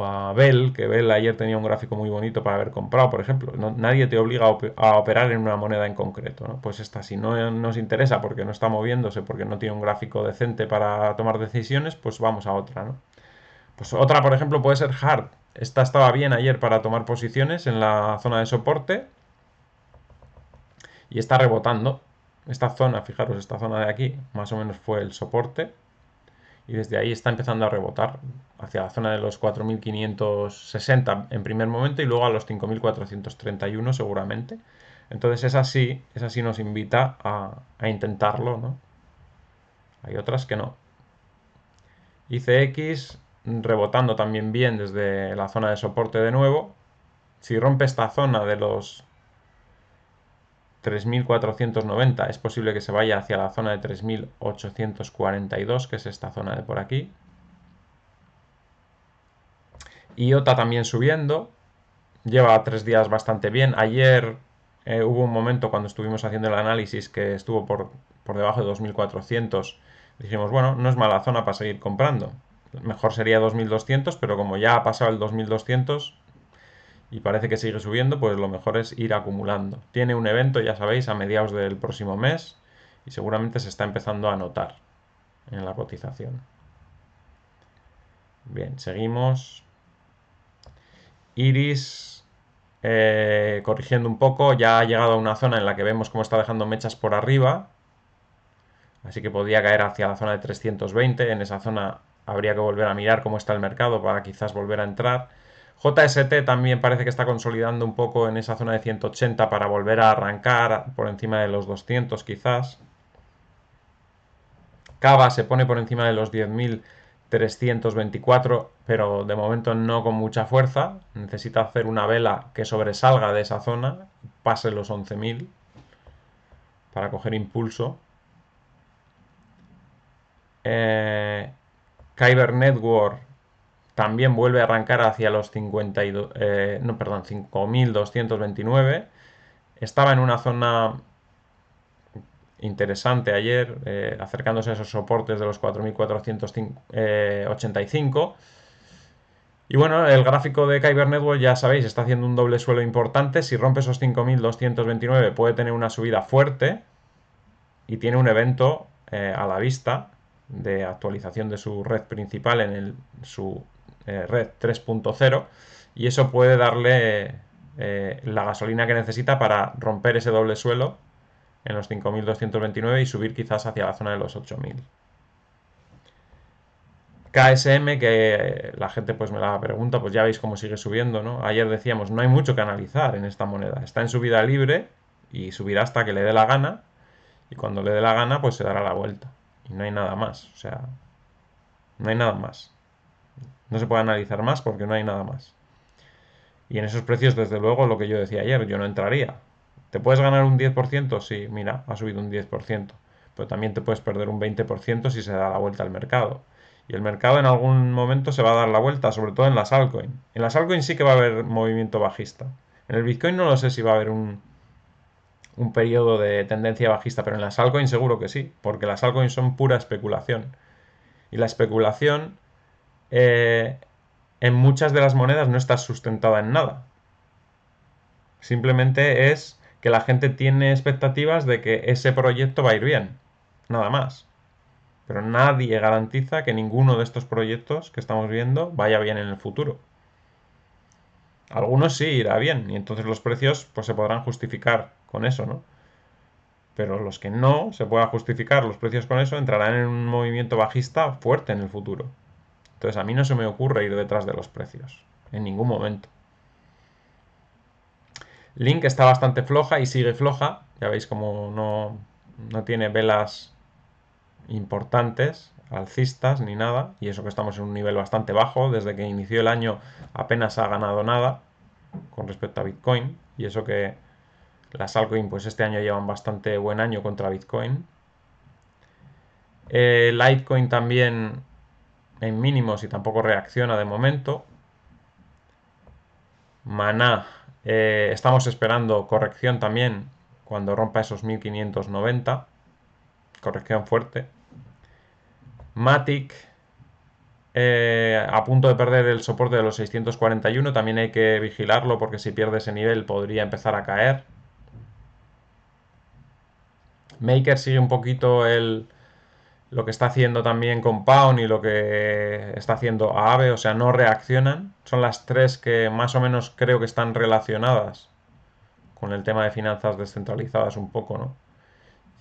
a Bell, que Bell ayer tenía un gráfico muy bonito para haber comprado, por ejemplo. Nadie te obliga a operar en una moneda en concreto, ¿no? Pues esta, si no nos interesa porque no está moviéndose, porque no tiene un gráfico decente para tomar decisiones, pues vamos a otra, ¿no? Pues otra, por ejemplo, puede ser Hard. Esta estaba bien ayer para tomar posiciones en la zona de soporte y está rebotando. Esta zona, fijaros, esta zona de aquí, más o menos fue el soporte y desde ahí está empezando a rebotar hacia la zona de los 4.560 en primer momento y luego a los 5.431 seguramente. Entonces esa sí nos invita a intentarlo, ¿no? Hay otras que no. ICX rebotando también bien desde la zona de soporte de nuevo. Si rompe esta zona de los 3.490 es posible que se vaya hacia la zona de 3.842, que es esta zona de por aquí. IOTA también subiendo, lleva 3 días bastante bien. Ayer hubo un momento cuando estuvimos haciendo el análisis que estuvo por debajo de 2.400. Dijimos, bueno, no es mala zona para seguir comprando. Mejor sería 2.200, pero como ya ha pasado el 2.200 y parece que sigue subiendo, pues lo mejor es ir acumulando. Tiene un evento, ya sabéis, a mediados del próximo mes y seguramente se está empezando a notar en la cotización. Bien, seguimos. Iris corrigiendo un poco, ya ha llegado a una zona en la que vemos cómo está dejando mechas por arriba, así que podría caer hacia la zona de 320. En esa zona habría que volver a mirar cómo está el mercado para quizás volver a entrar. JST también parece que está consolidando un poco en esa zona de 180 para volver a arrancar por encima de los 200 quizás. Cava se pone por encima de los 10.324, pero de momento no con mucha fuerza. Necesita hacer una vela que sobresalga de esa zona, pase los 11.000 para coger impulso. Kyber Network también vuelve a arrancar hacia los 52, no, perdón, 5.229. Estaba en una zona interesante ayer, acercándose a esos soportes de los 4.485. Y bueno, el gráfico de Kyber Network, ya sabéis, está haciendo un doble suelo importante. Si rompe esos 5.229 puede tener una subida fuerte y tiene un evento a la vista de actualización de su red principal en su red 3.0 y eso puede darle la gasolina que necesita para romper ese doble suelo en los 5.229 y subir quizás hacia la zona de los 8.000. KSM, que la gente pues me la pregunta, pues ya veis cómo sigue subiendo, ¿no? Ayer decíamos, no hay mucho que analizar en esta moneda. Está en subida libre y subirá hasta que le dé la gana. Y cuando le dé la gana, pues se dará la vuelta. Y no hay nada más. O sea, no hay nada más. No se puede analizar más porque no hay nada más. Y en esos precios, desde luego, lo que yo decía ayer, yo no entraría. ¿Te puedes ganar un 10%? Sí, mira, ha subido un 10%. Pero también te puedes perder un 20% si se da la vuelta al mercado. Y el mercado en algún momento se va a dar la vuelta, sobre todo en las altcoins. En las altcoins sí que va a haber movimiento bajista. En el Bitcoin no lo sé si va a haber un periodo de tendencia bajista, pero en las altcoins seguro que sí, porque las altcoins son pura especulación. Y la especulación en muchas de las monedas no está sustentada en nada. Simplemente es que la gente tiene expectativas de que ese proyecto va a ir bien. Nada más. Pero nadie garantiza que ninguno de estos proyectos que estamos viendo vaya bien en el futuro. Algunos sí irá bien y entonces los precios pues se podrán justificar con eso, ¿no? Pero los que no se puedan justificar los precios con eso entrarán en un movimiento bajista fuerte en el futuro. Entonces a mí no se me ocurre ir detrás de los precios. En ningún momento. Link está bastante floja y sigue floja. Ya veis como no tiene velas importantes, alcistas ni nada. Y eso que estamos en un nivel bastante bajo. Desde que inició el año apenas ha ganado nada con respecto a Bitcoin. Y eso que las altcoins pues este año llevan bastante buen año contra Bitcoin. Litecoin también en mínimos y tampoco reacciona de momento. Maná, estamos esperando corrección también cuando rompa esos 1590. Corrección fuerte. Matic, a punto de perder el soporte de los 641. También hay que vigilarlo porque si pierde ese nivel podría empezar a caer. Maker sigue un poquito lo que está haciendo también con Pound y lo que está haciendo Aave, o sea, no reaccionan. Son las tres que más o menos creo que están relacionadas con el tema de finanzas descentralizadas un poco, ¿no?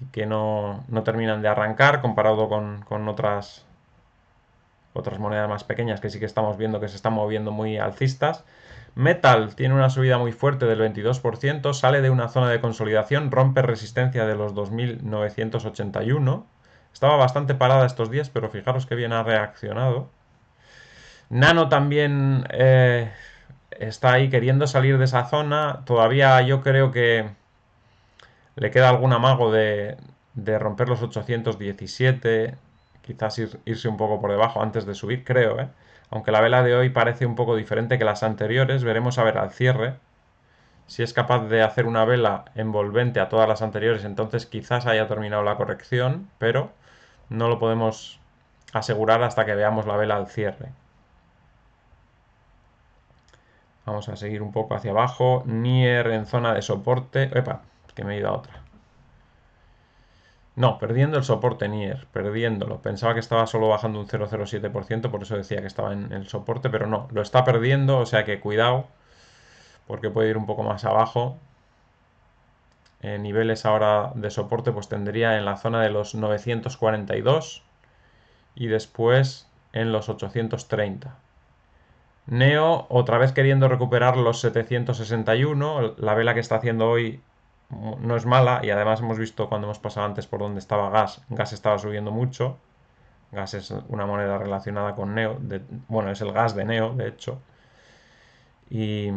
Y que no terminan de arrancar comparado con otras monedas más pequeñas que sí que estamos viendo que se están moviendo muy alcistas. Metal tiene una subida muy fuerte del 22%, sale de una zona de consolidación, rompe resistencia de los 2.981. Estaba bastante parada estos días, pero fijaros que bien ha reaccionado. Nano también está ahí queriendo salir de esa zona. Todavía yo creo que le queda algún amago de romper los 817. Quizás irse un poco por debajo antes de subir, creo, ¿eh? Aunque la vela de hoy parece un poco diferente que las anteriores, veremos a ver al cierre. Si es capaz de hacer una vela envolvente a todas las anteriores, entonces quizás haya terminado la corrección, pero no lo podemos asegurar hasta que veamos la vela al cierre. Vamos a seguir un poco hacia abajo. Nier en zona de soporte. Epa, que me he ido a otra. No, perdiendo el soporte Nier, perdiéndolo. Pensaba que estaba solo bajando un 0,07%, por eso decía que estaba en el soporte, pero no, lo está perdiendo, o sea que cuidado, porque puede ir un poco más abajo. Niveles ahora de soporte pues tendría en la zona de los 942 y después en los 830. Neo otra vez queriendo recuperar los 761. La vela que está haciendo hoy no es mala y además hemos visto cuando hemos pasado antes por donde estaba Gas. Gas estaba subiendo mucho. Gas es una moneda relacionada con Neo. Bueno, es el gas de Neo, de hecho. Y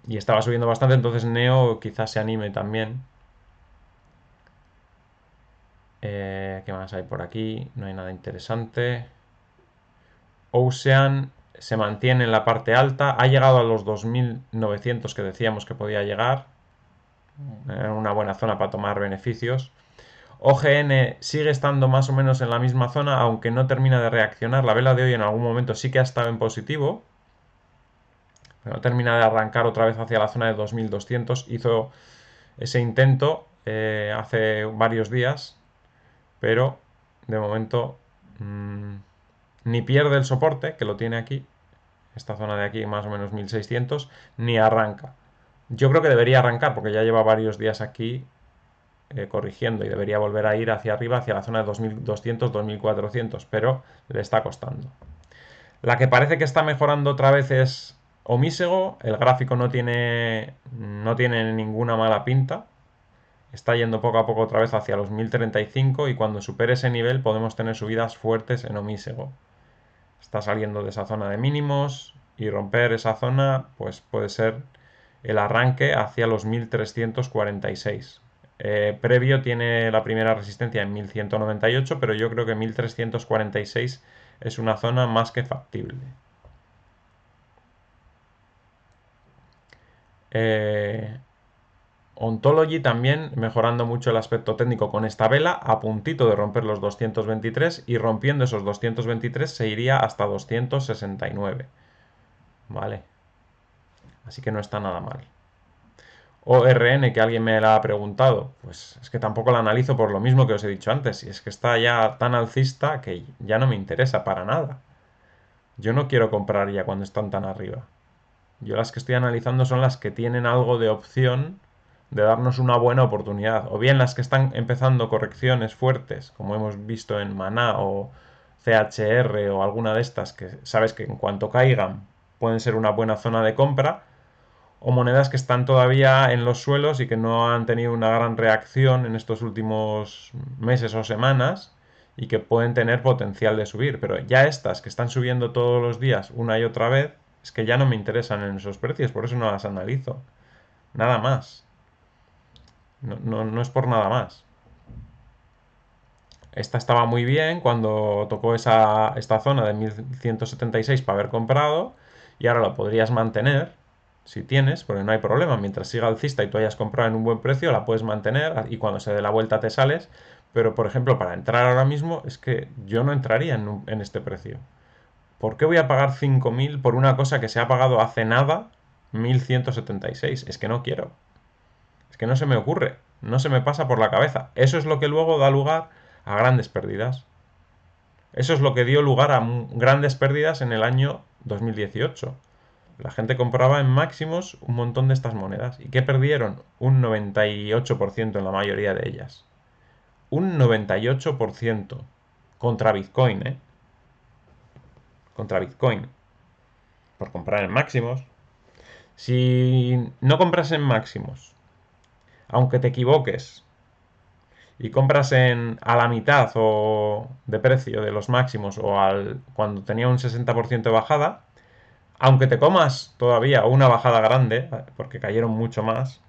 estaba subiendo bastante, entonces Neo quizás se anime también. ¿Qué más hay por aquí? No hay nada interesante. Ocean se mantiene en la parte alta. Ha llegado a los 2.900 que decíamos que podía llegar. En una buena zona para tomar beneficios. OGN sigue estando más o menos en la misma zona, aunque no termina de reaccionar. La vela de hoy en algún momento sí que ha estado en positivo, pero no termina de arrancar otra vez hacia la zona de 2.200. Hizo ese intento hace varios días, pero de momento mm, ni pierde el soporte, que lo tiene aquí, esta zona de aquí más o menos 1600, ni arranca. Yo creo que debería arrancar porque ya lleva varios días aquí corrigiendo y debería volver a ir hacia arriba, hacia la zona de 2200, 2400, pero le está costando. La que parece que está mejorando otra vez es Omísego. El gráfico no tiene ninguna mala pinta. Está yendo poco a poco otra vez hacia los 1035 y cuando supere ese nivel podemos tener subidas fuertes en Omísego. Está saliendo de esa zona de mínimos y romper esa zona pues puede ser el arranque hacia los 1346. Previo tiene la primera resistencia en 1198, pero yo creo que 1346 es una zona más que factible. Eh, Ontology también mejorando mucho el aspecto técnico con esta vela, a puntito de romper los 223 y rompiendo esos 223 se iría hasta 269. Vale, así que no está nada mal. ORN, que alguien me la ha preguntado, pues es que tampoco la analizo por lo mismo que os he dicho antes, y es que está ya tan alcista que ya no me interesa para nada. Yo no quiero comprar ya cuando están tan arriba. Yo las que estoy analizando son las que tienen algo de opción de darnos una buena oportunidad. O bien las que están empezando correcciones fuertes, como hemos visto en Maná o CHR o alguna de estas, que sabes que en cuanto caigan pueden ser una buena zona de compra. O monedas que están todavía en los suelos y que no han tenido una gran reacción en estos últimos meses o semanas y que pueden tener potencial de subir. Pero ya estas que están subiendo todos los días una y otra vez, es que ya no me interesan en esos precios, por eso no las analizo. Nada más. No, no, no es por nada más. Esta estaba muy bien cuando tocó esta zona de 1176 para haber comprado y ahora lo podrías mantener si tienes, porque no hay problema. Mientras siga alcista y tú hayas comprado en un buen precio, la puedes mantener y cuando se dé la vuelta te sales. Pero, por ejemplo, para entrar ahora mismo es que yo no entraría en este precio. ¿Por qué voy a pagar 5.000 por una cosa que se ha pagado hace nada 1176? Es que no quiero. Es que no se me ocurre. No se me pasa por la cabeza. Eso es lo que luego da lugar a grandes pérdidas. Eso es lo que dio lugar a grandes pérdidas en el año 2018. La gente compraba en máximos un montón de estas monedas. ¿Y qué perdieron? Un 98% en la mayoría de ellas. Un 98% contra Bitcoin, ¿eh? Contra Bitcoin. Por comprar en máximos. Si no compras en máximos, aunque te equivoques, y compras a la mitad o de precio de los máximos o cuando tenía un 60% de bajada, aunque te comas todavía una bajada grande, porque cayeron mucho más,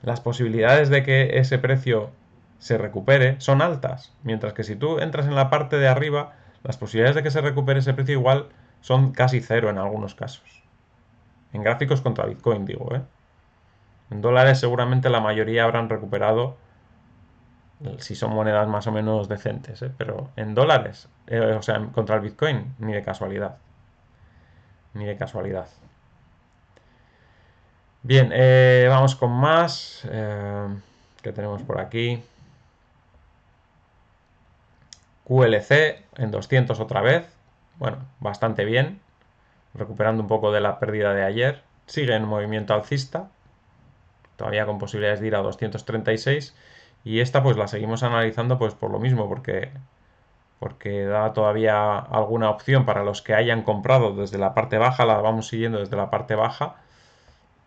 las posibilidades de que ese precio se recupere son altas. Mientras que si tú entras en la parte de arriba, las posibilidades de que se recupere ese precio igual son casi cero en algunos casos. En gráficos contra Bitcoin, digo, ¿eh? En dólares seguramente la mayoría habrán recuperado si son monedas más o menos decentes, ¿eh? Pero en dólares, o sea, contra el Bitcoin, ni de casualidad. Ni de casualidad. Bien, vamos con más. ¿Qué tenemos por aquí? QLC en 200 otra vez. Bueno, bastante bien. Recuperando un poco de la pérdida de ayer. Sigue en movimiento alcista. Todavía con posibilidades de ir a 236. Y esta pues la seguimos analizando pues por lo mismo, porque da todavía alguna opción para los que hayan comprado desde la parte baja, la vamos siguiendo desde la parte baja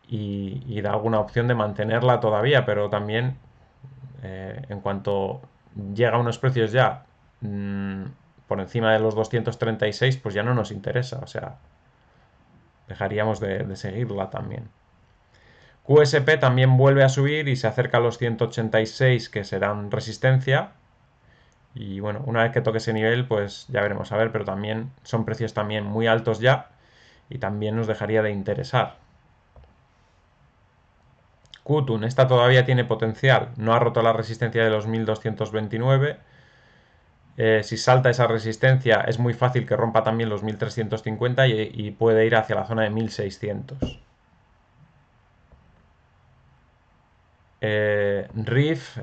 y da alguna opción de mantenerla todavía, pero también en cuanto llega a unos precios ya por encima de los 236, pues ya no nos interesa, o sea, dejaríamos de seguirla también. QSP también vuelve a subir y se acerca a los 186 que serán resistencia. Y bueno, una vez que toque ese nivel, pues ya veremos a ver, pero también son precios también muy altos ya y también nos dejaría de interesar. Qutun, esta todavía tiene potencial, no ha roto la resistencia de los 1229. Si salta esa resistencia es muy fácil que rompa también los 1350 y puede ir hacia la zona de 1600. RIF,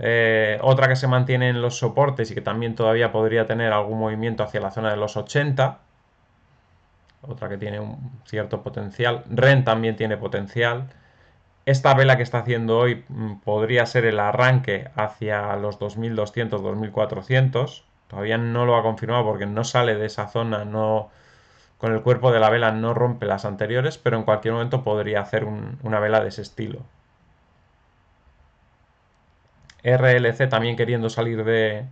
otra que se mantiene en los soportes y que también todavía podría tener algún movimiento hacia la zona de los 80. Otra que tiene un cierto potencial. REN también tiene potencial. Esta vela que está haciendo hoy podría ser el arranque hacia los 2200, 2400. Todavía no lo ha confirmado porque no sale de esa zona, no, con el cuerpo de la vela no rompe las anteriores, pero en cualquier momento podría hacer una vela de ese estilo. RLC también queriendo salir de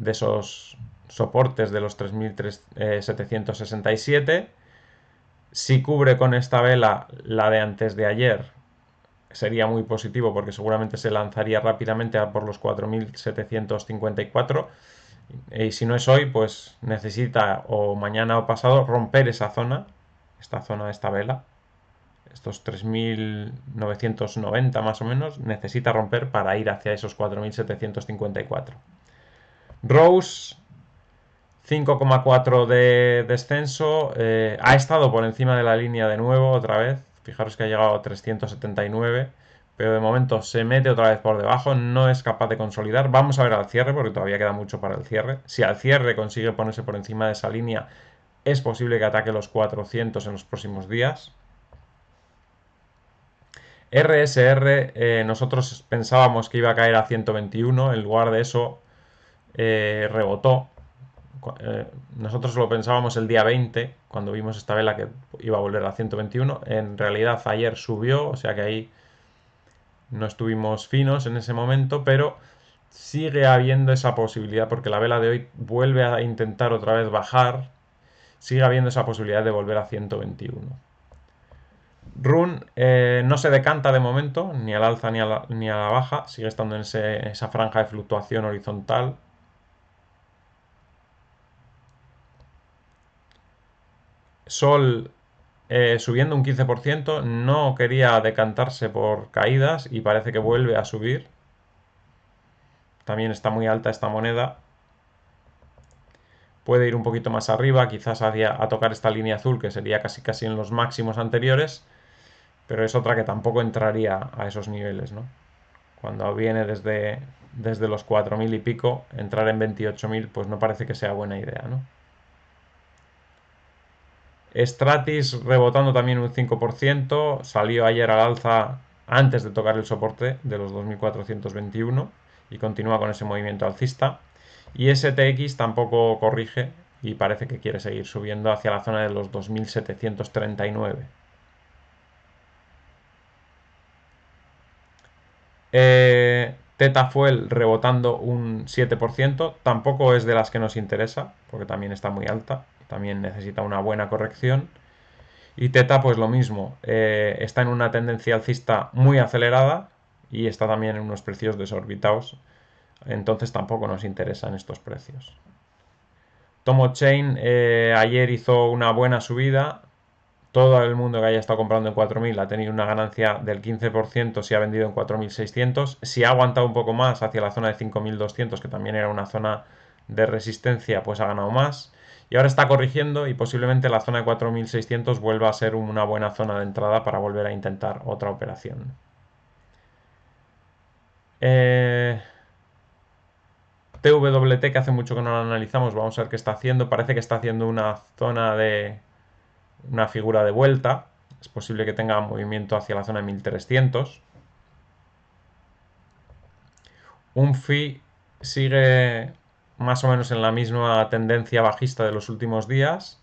esos soportes de los 3767. Si cubre con esta vela la de antes de ayer, sería muy positivo porque seguramente se lanzaría rápidamente a por los 4754. Y si no es hoy, pues necesita o mañana o pasado romper esa zona, esta vela, estos 3990 más o menos, necesita romper para ir hacia esos 4754. Rose 5,4 de descenso, ha estado por encima de la línea de nuevo otra vez, fijaros que ha llegado a 379, pero de momento se mete otra vez por debajo, no es capaz de consolidar. Vamos a ver al cierre porque todavía queda mucho para el cierre. Si al cierre consigue ponerse por encima de esa línea, es posible que ataque los 400 en los próximos días. RSR, nosotros pensábamos que iba a caer a 121, en lugar de eso rebotó. Nosotros lo pensábamos el día 20, cuando vimos esta vela que iba a volver a 121. En realidad ayer subió, o sea que ahí no estuvimos finos en ese momento, pero sigue habiendo esa posibilidad porque la vela de hoy vuelve a intentar otra vez bajar. Sigue habiendo esa posibilidad de volver a 121. Run no se decanta de momento, ni al alza ni a la baja, sigue estando en esa franja de fluctuación horizontal. Sol subiendo un 15%, no quería decantarse por caídas y parece que vuelve a subir. También está muy alta esta moneda. Puede ir un poquito más arriba, quizás a tocar esta línea azul que sería casi en los máximos anteriores, pero es otra que tampoco entraría a esos niveles, ¿no? Cuando viene desde los 4.000 y pico, entrar en 28.000 pues no parece que sea buena idea, ¿no? Stratis rebotando también un 5%, salió ayer al alza antes de tocar el soporte de los 2.421 y continúa con ese movimiento alcista. Y STX tampoco corrige y parece que quiere seguir subiendo hacia la zona de los 2.739. Teta Fuel rebotando un 7%, tampoco es de las que nos interesa, porque también está muy alta, también necesita una buena corrección. Y Teta, pues lo mismo, está en una tendencia alcista muy acelerada y está también en unos precios desorbitados, entonces tampoco nos interesan estos precios. Tomo Chain ayer hizo una buena subida, todo el mundo que haya estado comprando en 4.000 ha tenido una ganancia del 15% si ha vendido en 4.600. Si ha aguantado un poco más hacia la zona de 5.200, que también era una zona de resistencia, pues ha ganado más. Y ahora está corrigiendo y posiblemente la zona de 4.600 vuelva a ser una buena zona de entrada para volver a intentar otra operación. TWT, que hace mucho que no lo analizamos, vamos a ver qué está haciendo. Parece que está haciendo una zona de una figura de vuelta. Es posible que tenga movimiento hacia la zona de 1300. Un FI sigue más o menos en la misma tendencia bajista de los últimos días.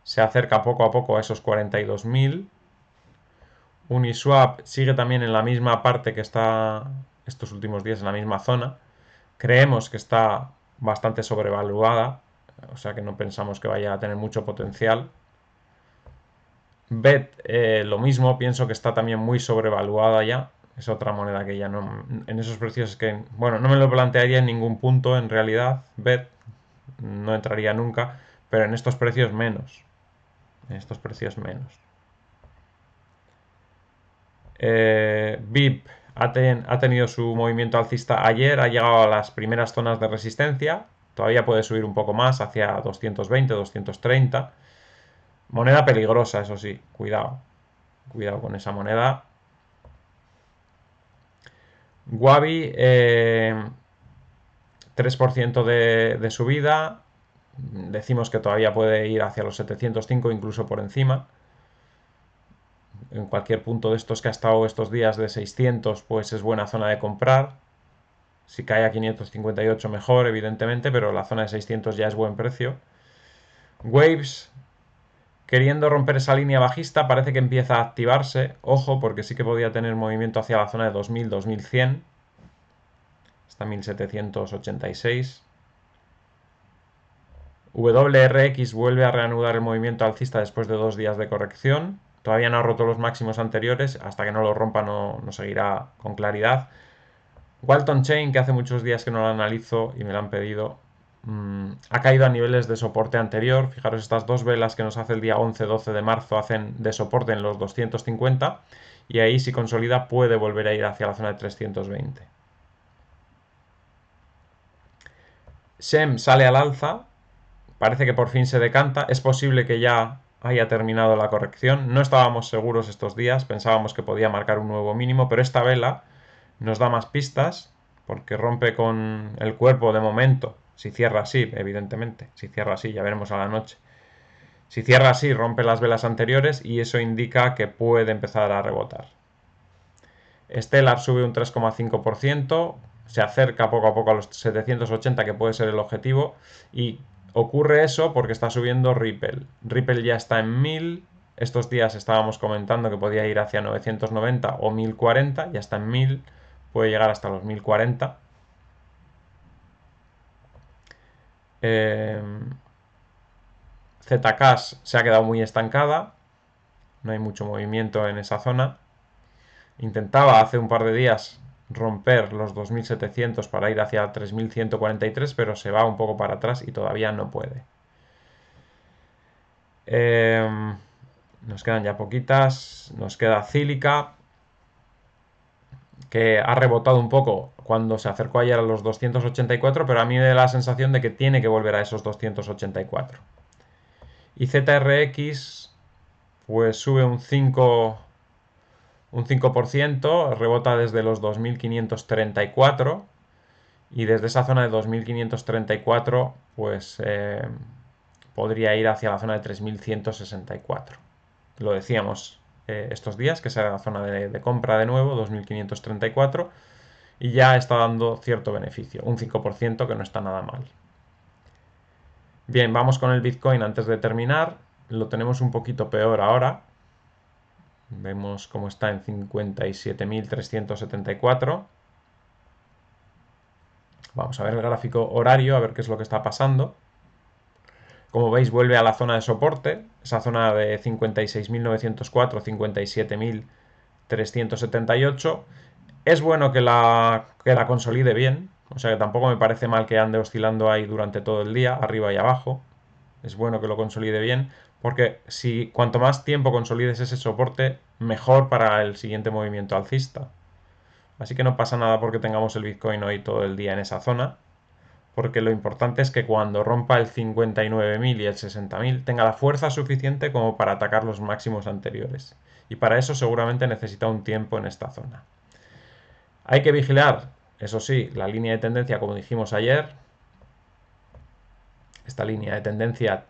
Se acerca poco a poco a esos 42.000. Uniswap sigue también en la misma parte que está estos últimos días, en la misma zona. Creemos que está bastante sobrevaluada, o sea que no pensamos que vaya a tener mucho potencial. BET, lo mismo, pienso que está también muy sobrevaluada ya. Es otra moneda que ya no. En esos precios es que. Bueno, no me lo plantearía en ningún punto en realidad. BET no entraría nunca. Pero en estos precios menos. En estos precios menos. VIP ha tenido su movimiento alcista ayer. Ha llegado a las primeras zonas de resistencia. Todavía puede subir un poco más hacia 220, 230. Moneda peligrosa, eso sí. Cuidado. Cuidado con esa moneda. Wabi, 3% de subida. Decimos que todavía puede ir hacia los 705, incluso por encima. En cualquier punto de estos que ha estado estos días de 600, pues es buena zona de comprar. Si cae a 558 mejor, evidentemente, pero la zona de 600 ya es buen precio. Waves, queriendo romper esa línea bajista, parece que empieza a activarse. Ojo, porque sí que podía tener movimiento hacia la zona de 2000, 2100. Está 1786. WRX vuelve a reanudar el movimiento alcista después de 2 días de corrección. Todavía no ha roto los máximos anteriores. Hasta que no lo rompa no seguirá con claridad. Walton Chain, que hace muchos días que no lo analizo y me lo han pedido, ha caído a niveles de soporte anterior. Fijaros, estas dos velas que nos hace el día 11-12 de marzo hacen de soporte en los 250 y ahí si consolida puede volver a ir hacia la zona de 320. SEM sale al alza, parece que por fin se decanta, es posible que ya haya terminado la corrección. No estábamos seguros estos días, pensábamos que podía marcar un nuevo mínimo, pero esta vela nos da más pistas porque rompe con el cuerpo de momento. Si cierra así, evidentemente. Si cierra así, ya veremos a la noche. Si cierra así, rompe las velas anteriores y eso indica que puede empezar a rebotar. Stellar sube un 3,5%, se acerca poco a poco a los 780, que puede ser el objetivo, y ocurre eso porque está subiendo Ripple. Ripple ya está en 1000. Estos días estábamos comentando que podía ir hacia 990 o 1040, ya está en 1000, puede llegar hasta los 1040. Zcash se ha quedado muy estancada, no hay mucho movimiento en esa zona. Intentaba hace un par de días romper los 2700 para ir hacia 3143, pero se va un poco para atrás y todavía no puede. Nos quedan ya poquitas. Nos queda Cílica, que ha rebotado un poco cuando se acercó ayer a los 284, pero a mí me da la sensación de que tiene que volver a esos 284. Y ZRX pues sube un 5%, rebota desde los 2534 y desde esa zona de 2534 pues podría ir hacia la zona de 3164. Lo decíamos estos días, que será la zona de compra de nuevo, 2534, y ya está dando cierto beneficio, un 5% que no está nada mal. Bien, vamos con el Bitcoin antes de terminar. Lo tenemos un poquito peor ahora. Vemos cómo está en 57.374. Vamos a ver el gráfico horario, a ver qué es lo que está pasando. Como veis, vuelve a la zona de soporte, esa zona de 56.904, 57.378. Es bueno que la consolide bien, o sea que tampoco me parece mal que ande oscilando ahí durante todo el día, arriba y abajo. Es bueno que lo consolide bien, porque si cuanto más tiempo consolides ese soporte, mejor para el siguiente movimiento alcista. Así que no pasa nada porque tengamos el Bitcoin hoy todo el día en esa zona, porque lo importante es que cuando rompa el 59.000 y el 60.000 tenga la fuerza suficiente como para atacar los máximos anteriores. Y para eso seguramente necesita un tiempo en esta zona. Hay que vigilar, eso sí, la línea de tendencia como dijimos ayer. Esta línea de tendencia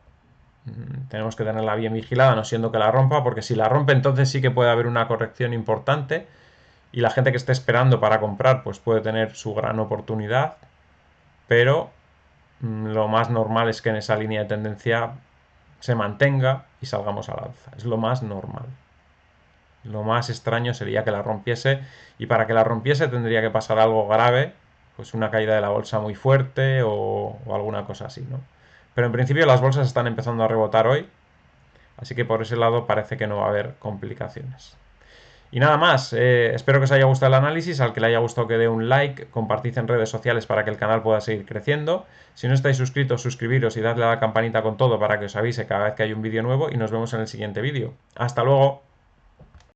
tenemos que tenerla bien vigilada, no siendo que la rompa, porque si la rompe entonces sí que puede haber una corrección importante y la gente que esté esperando para comprar pues puede tener su gran oportunidad, pero lo más normal es que en esa línea de tendencia se mantenga y salgamos al alza. Es lo más normal. Lo más extraño sería que la rompiese, y para que la rompiese tendría que pasar algo grave, pues una caída de la bolsa muy fuerte o alguna cosa así, ¿no? Pero en principio las bolsas están empezando a rebotar hoy, así que por ese lado parece que no va a haber complicaciones. Y nada más, espero que os haya gustado el análisis, al que le haya gustado que dé un like, compartid en redes sociales para que el canal pueda seguir creciendo. Si no estáis suscritos, suscribiros y dadle a la campanita con todo para que os avise cada vez que hay un vídeo nuevo y nos vemos en el siguiente vídeo. ¡Hasta luego!